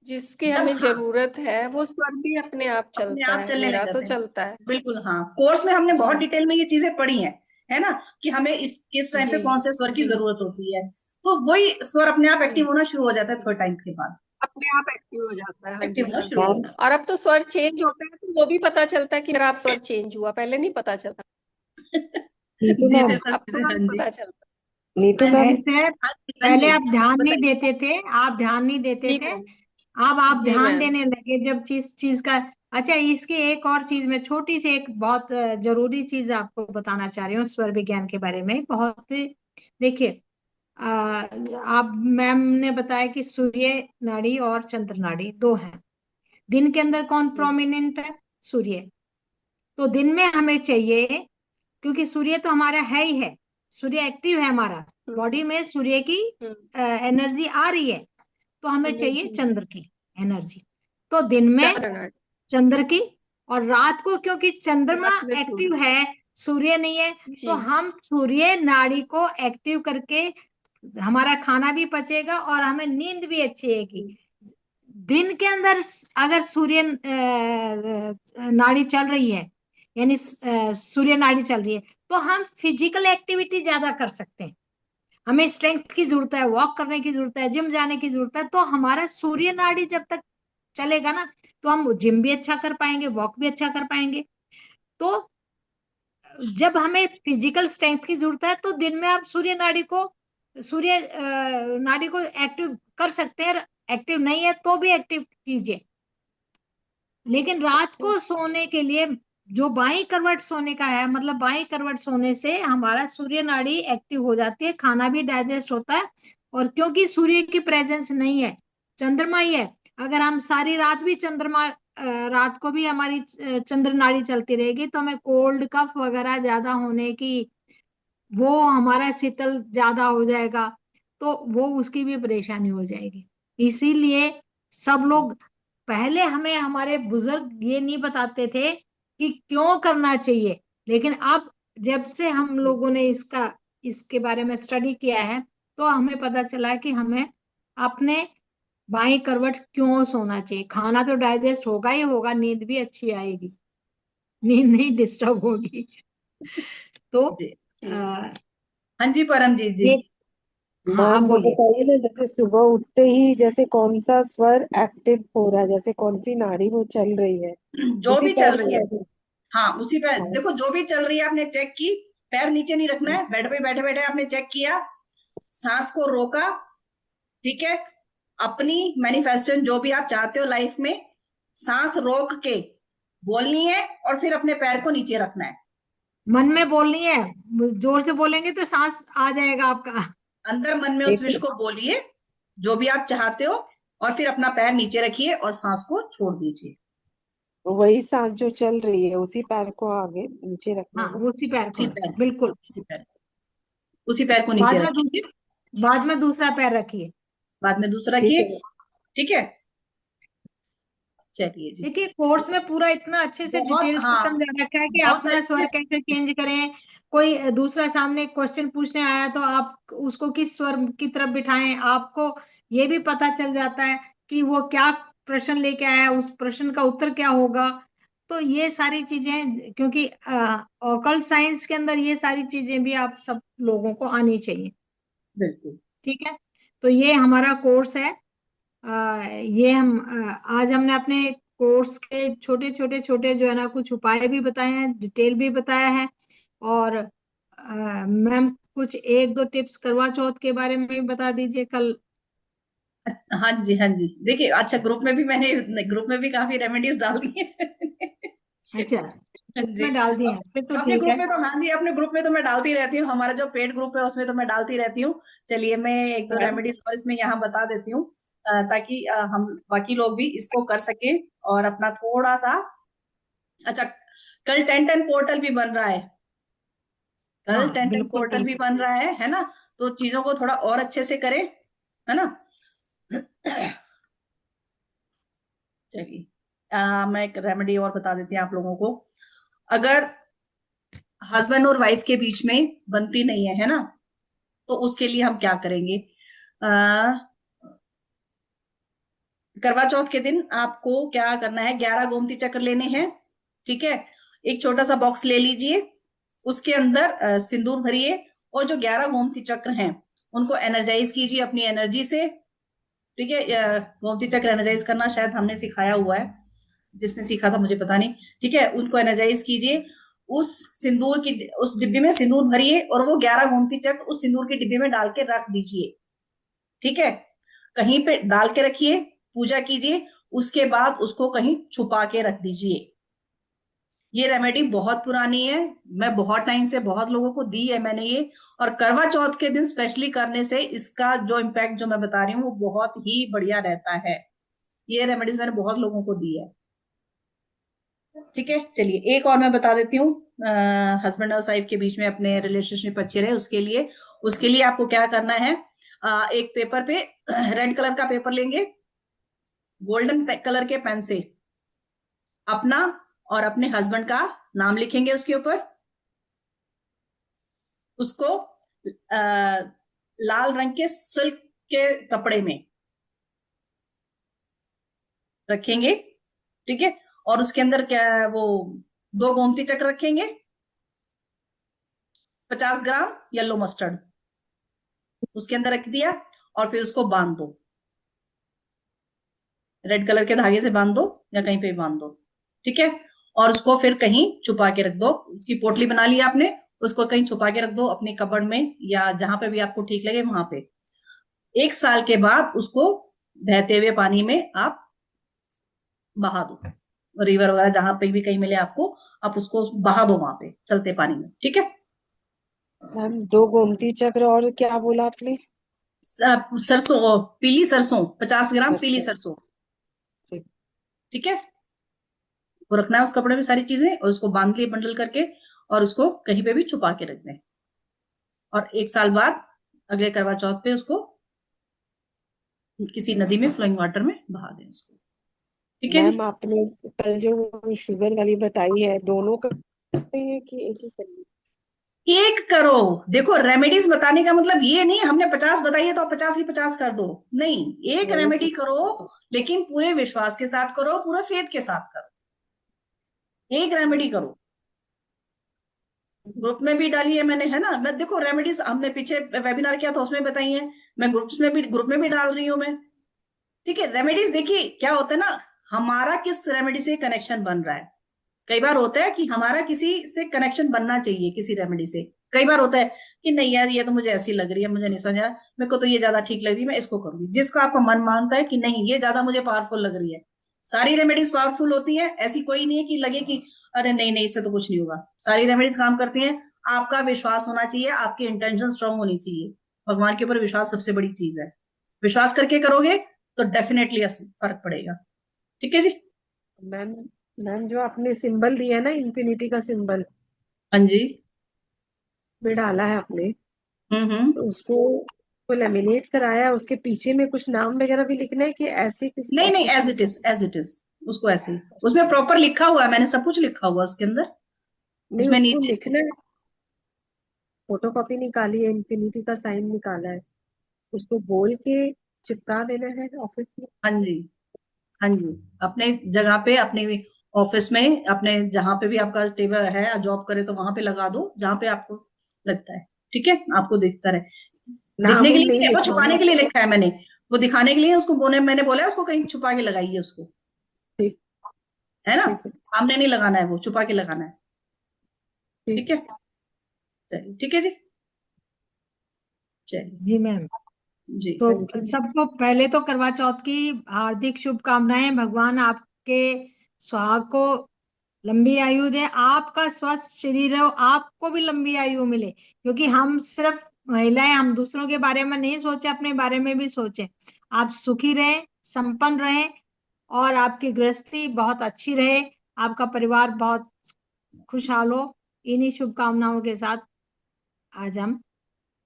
जिसकी है। जब हमें हाँ, जरूरत है वो स्वर भी अपने आप अपने चलता आप है, चलने लग मेरा तो जाते हैं। चलता है। बिल्कुल हाँ, कोर्स में हमने बहुत जी। डिटेल में ये चीजें पढ़ी हैं, है ना, कि हमें इस किस टाइम जी। पे कौन से स्वर की जी। जरूरत होती है। तो वही स्वर अपने आप एक्टिव जी, होना शुरू हो जाता है थोड़े टाइम के बाद, अपने आप एक्टिव हो जाता है। हाँ एक्टिव जी, होना हाँ शुरू जी। हो मैम जाता और अब तो स्वर चेंज होता है तो वो भी पता चलता है कि मेरा आप स्वर चेंज हुआ, पहले नहीं पता चलता। है। नीतू धीरे मैम, सब अब चीजें। हाँ तुरंत जी। पता चलता नीतू हाँ जी। मैम, ऐसे हाँ जी। हाँ पहले जी। आप ध्यान नहीं बताइए। देते थे, आप ध्यान नहीं देते है। जी थे, मैम। अब आप जी ध्यान मैम। देने लगे जब चीज चीज का। अच्छा, इसकी एक और चीज मैं छोटी सी एक बहुत जरूरी चीज आपको बताना चाह रही हूँ स्वर विज्ञान के बारे में, बहुत देखिए। अ, आप मैम ने बताया कि सूर्य नाड़ी और चंद्र नाड़ी दो हैं। दिन के अंदर कौन हम्म। प्रोमिनेंट है? सूर्य। तो दिन में हमें चाहिए, क्योंकि सूर्य तो हमारा है ही है, सूर्य एक्टिव है हमारा हम्म। बॉडी में, सूर्य की हम्म। एनर्जी आ रही है, तो हमें चाहिए एनर्जी। चंद्र की एनर्जी। तो दिन में चंद्र नाड़ी। चंद्र की, और रात को क्योंकि चंद्रमा रात में एक्टिव सूर्य। है, सूर्य नहीं है, तो जी। हम सूर्य नाड़ी को एक्टिव करके हमारा खाना भी पचेगा और हमें नींद भी अच्छी आएगी। हम्म। दिन के अंदर अगर सूर्य नाड़ी चल रही है, यानी सूर्य नाड़ी चल रही है, तो हम फिजिकल एक्टिविटी ज्यादा कर सकते हैं। हमें स्ट्रेंथ की जरूरत है, वॉक करने की जरूरत है, जिम जाने की जरूरत है। तो हमारा सूर्य नाड़ी जब तक चलेगा ना, तो हम जिम भी अच्छा कर पाएंगे, वॉक भी अच्छा कर पाएंगे। तो जब हमें फिजिकल स्ट्रेंथ की जरूरत है, तो दिन में आप सूर्य नाड़ी को एक्टिव कर सकते हैं। एक्टिव नहीं है तो भी एक्टिव कीजिए। लेकिन रात को सोने के लिए जो बाई करवट सोने का है, मतलब बाई करवट सोने से हमारा सूर्य नाड़ी एक्टिव हो जाती है, खाना भी डाइजेस्ट होता है। और क्योंकि सूर्य की प्रेजेंस नहीं है, चंद्रमा ही है, अगर हम सारी रात भी रात को भी हमारी चंद्र नाड़ी चलती रहेगी तो हमें कोल्ड कफ वगैरह ज्यादा होने की, वो हमारा शीतल ज्यादा हो जाएगा, तो वो उसकी भी परेशानी हो जाएगी। इसीलिए सब लोग, पहले हमें हमारे बुजुर्ग ये नहीं बताते थे कि क्यों करना चाहिए, लेकिन अब जब से हम लोगों ने इसके बारे में स्टडी किया है तो हमें पता चला कि हमें अपने बाई करवट क्यों सोना चाहिए। खाना तो डाइजेस्ट होगा ही होगा, नींद भी अच्छी आएगी, नींद नहीं डिस्टर्ब होगी। तो जी जी। आ, हाँ जी परमजीत जी। ये, हाँ आप मैम वो बोलिए। बताइए ना, जैसे सुबह उठते ही जैसे कौन सा स्वर एक्टिव हो रहा है, जैसे कौन सी नाड़ी वो चल रही है, जो उसी भी पैर चल रही को है, लगे। हाँ उसी पे हाँ। देखो, जो भी चल रही है आपने चेक की, पैर नीचे नहीं रखना है, बेड पे बैठे बैठे आपने चेक किया, सांस को रोका, ठीक है, अपनी मैनिफेस्टेशन जो भी आप चाहते हो लाइफ में, सांस रोक के बोलनी है और फिर अपने पैर को नीचे रखना है। मन में बोलनी है, जोर से बोलेंगे तो सांस आ जाएगा आपका। अंदर मन में उस विश एक को बोलिए जो भी आप चाहते हो, और फिर अपना पैर नीचे रखिए और सांस को छोड़ दीजिए। वही सांस जो चल रही है उसी पैर को आगे नीचे रखना हाँ, है ना। उसी पैर को, उसी पैर बिल्कुल। उसी पैर उसी पैर को नीचे बाद में रखिए। बाद में दूसरा पैर रखिए। बाद में दूसरा ठीक रखिए। है। ठीक है, चलिए जी। देखिए, कोर्स में पूरा इतना अच्छे से बहुत, डिटेल से हाँ, समझा रखा है कि बहुत अपना सारी स्वर कैसे चेंज करें। कोई दूसरा सामने क्वेश्चन पूछने आया तो आप उसको किस स्वर की तरफ बिठाएं, आपको ये भी पता चल जाता है कि वो क्या प्रश्न लेके आया, उस प्रश्न का उत्तर क्या होगा। तो ये सारी चीजें, क्योंकि ऑकल्ट साइंस के अंदर ये सारी चीजें भी आप सब लोगों को आनी चाहिए। बिल्कुल। ठीक है, तो ये हमारा कोर्स है। ये हम आज हमने अपने कोर्स के छोटे छोटे छोटे जो है ना कुछ उपाय भी बताए हैं, डिटेल भी बताया है। और मैम कुछ एक दो टिप्स करवा चौथ के बारे में भी बता दीजिए कल। हाँ जी, हाँ जी, देखिए, अच्छा, ग्रुप में भी काफी रेमेडीज डाल दी है। अच्छा, हाँ जी। उसमें डाल दिए हैं, फिर तो अपने ठीक ग्रुप है। में तो, हाँ जी, अपने ग्रुप में तो मैं डालती रहती हूँ, हमारा जो पेड ग्रुप है उसमें तो मैं डालती रहती हूँ। चलिए, मैं एक दो मैम रेमेडीज और इसमें यहाँ बता देती हूँ, ताकि हम बाकी लोग भी इसको कर सके और अपना थोड़ा सा, अच्छा, कल 10-10 पोर्टल भी बन रहा है, कल हाँ 10-10 बिल्कुल पोर्टल भी बिल्कुल। बन रहा है ना, तो चीजों को थोड़ा और अच्छे से करें, है ना। चलिए, मैं एक रेमेडी और बता देती हूँ आप लोगों को। अगर हस्बैंड और वाइफ के बीच में बनती नहीं है ना, तो उसके लिए हम क्या करेंगे। आ, करवा चौथ के दिन आपको क्या करना है, 11 गोमती चक्र लेने हैं, ठीक है। एक छोटा सा बॉक्स ले लीजिए, उसके अंदर सिंदूर भरिए, और जो 11 गोमती चक्र हैं उनको एनर्जाइज कीजिए अपनी एनर्जी से, ठीक है। गोमती चक्र एनर्जाइज करना शायद हमने सिखाया हुआ है, जिसने सीखा था मुझे पता नहीं, ठीक है। उनको एनर्जाइज कीजिए, उस डिब्बे में सिंदूर भरिए, और वो 11 गोमती चक्र उस सिंदूर के डिब्बे में डाल के रख दीजिए, ठीक है। कहीं पे डाल के रखिए, पूजा कीजिए, उसके बाद उसको कहीं छुपा के रख दीजिए। ये रेमेडी बहुत पुरानी है, मैं बहुत टाइम से बहुत लोगों को दी है मैंने ये, और करवा चौथ के दिन स्पेशली करने से इसका जो इम्पैक्ट जो मैं बता रही हूँ वो बहुत ही बढ़िया रहता है। ये रेमेडीज मैंने बहुत लोगों को दी है, ठीक है। चलिए, एक और मैं बता देती हूँ, हस्बैंड और वाइफ के बीच में अपने रिलेशनशिप अच्छे रहे उसके लिए आपको क्या करना है। एक पेपर पे रेड कलर का पेपर लेंगे, गोल्डन कलर के पेन से अपना और अपने हस्बैंड का नाम लिखेंगे उसके ऊपर, उसको लाल रंग के सिल्क के कपड़े में रखेंगे, ठीक है। और उसके अंदर क्या, वो 2 गोमती चक्र रखेंगे, 50 ग्राम येलो मस्टर्ड उसके अंदर रख दिया, और फिर उसको बांध दो, रेड कलर के धागे से बांध दो या कहीं पे बांध दो, ठीक है। और उसको फिर कहीं छुपा के रख दो, उसकी पोटली बना ली आपने, उसको कहीं छुपा के रख दो अपने कबर्ड में या जहां पे भी आपको ठीक लगे वहां पे। 1 साल के बाद उसको बहते हुए पानी में आप बहा दो, रिवर वगैरह जहां पे भी कहीं मिले आपको, आप उसको बहा दो वहां पे चलते पानी में, ठीक है। मैम 2 गोमती चक्र और क्या बोला आपने? सरसों, पीली सरसों, 50 ग्राम पीली सरसों। सरसों, ठीक। ठीक है। वो रखना है उस कपड़े में सारी चीजें, और उसको बांध लिए बंडल करके, और उसको कहीं पे भी छुपा के रख दें, और 1 साल बाद अगले करवा चौथ पे उसको किसी नदी में फ्लोइंग वाटर में बहा दें उसको, ठीक है जी। मैम आपने कल जो शुगर वाली बताई है, दोनों करते हैं कि एक ही करनी? एक करो, देखो रेमेडीज बताने का मतलब ये नहीं हमने 50 बताई है तो आप 50 की 50 कर दो, नहीं, एक वो रेमेडी तो करो, लेकिन पूरे विश्वास के साथ करो, पूरे फेथ के साथ करो, एक रेमेडी करो। ग्रुप में भी डाली है मैंने, है ना, मैं देखो रेमेडीज हमने पीछे वेबिनार किया था उसमें बताई है, मैं ग्रुप में भी डाल रही हूँ मैं, ठीक है। रेमेडीज देखिए क्या होता है ना, हमारा किस रेमेडी से कनेक्शन बन रहा है। कई बार होता है कि हमारा किसी से कनेक्शन बनना चाहिए, किसी रेमेडी से। कई बार होता है कि नहीं यार ये तो मुझे ऐसी लग रही है, मुझे नहीं समझ आ रहा, मेरे को तो ये ज्यादा ठीक लग रही है, मैं इसको करूंगी। जिसको आपका मन मानता है कि नहीं ये ज्यादा मुझे पावरफुल लग रही है, सारी रेमेडीज पावरफुल होती है, ऐसी कोई नहीं है कि लगे कि अरे नहीं नहीं इससे तो कुछ नहीं होगा। सारी रेमेडीज काम करती हैं, आपका विश्वास होना चाहिए, आपकी इंटेंशन स्ट्रांग होनी चाहिए। भगवान के ऊपर विश्वास सबसे बड़ी चीज है, विश्वास करके करोगे तो डेफिनेटली फर्क पड़ेगा, ठीक है जी। मैम, मैम जो आपने सिंबल दिया है ना, इंफिनिटी का सिंबल हाँ जी। में डाला है आपने, हम्म। तो उसको को लेमिनेट कराया है, उसके पीछे में कुछ नाम वगैरह भी लिखना है कि ऐसे किस नहीं नहीं, ऐसे एज ही? It is, as it is, उसको ऐसे ही, उसमें प्रॉपर लिखा हुआ है, मैंने सब कुछ लिखा हुआ है उसके अंदर, नहीं, उसमें उसको नीचे। लिखना है। फोटोकॉपी निकाली है, इंफिनिटी का साइन निकाला है, उसको बोल के चिपका देना है ऑफिस में। हाँ जी, हाँ जी, अपने जगह पे, अपने ऑफिस में, अपने जहां पे भी आपका टेबल है, जॉब करे तो वहां पे लगा दो जहां पे आपको लगता है, ठीक है, आपको दिखता रहे। नाम दिखने के उम लिए नहीं नहीं है, वो छुपाने लिखवाना। के लिए लिखा है मैंने, वो दिखाने के लिए उसको बोने मैंने बोला है उसको कहीं छुपा के लगाइए उसको, ठीक। है ना, ठीक है। सामने नहीं लगाना है, वो छुपा के लगाना है, ठीक। ठीक है। चलिए ठीक है जी, चलिए जी मैम। जी। तो थैंक यू। सबको पहले तो करवा चौथ की हार्दिक शुभकामनाएं। भगवान आपके सुहाग को लंबी आयु दे, आपका स्वस्थ शरीर हो, आपको भी लंबी आयु मिले, क्योंकि हम सिर्फ महिलाएं, हम दूसरों के बारे में नहीं सोचे, अपने बारे में भी सोचे। आप सुखी रहे, संपन्न रहे, और आपकी गृहस्थी बहुत अच्छी रहे, आपका परिवार बहुत खुशहाल हो। इन्हीं शुभकामनाओं के साथ आज हम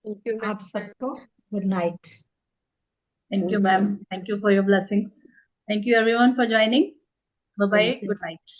थैंक यू आप मैम। सबको good night. Thank you thank you ma'am, ma'am. Thank you for your blessings, thank you everyone for joining, bye bye, thank you. Good night.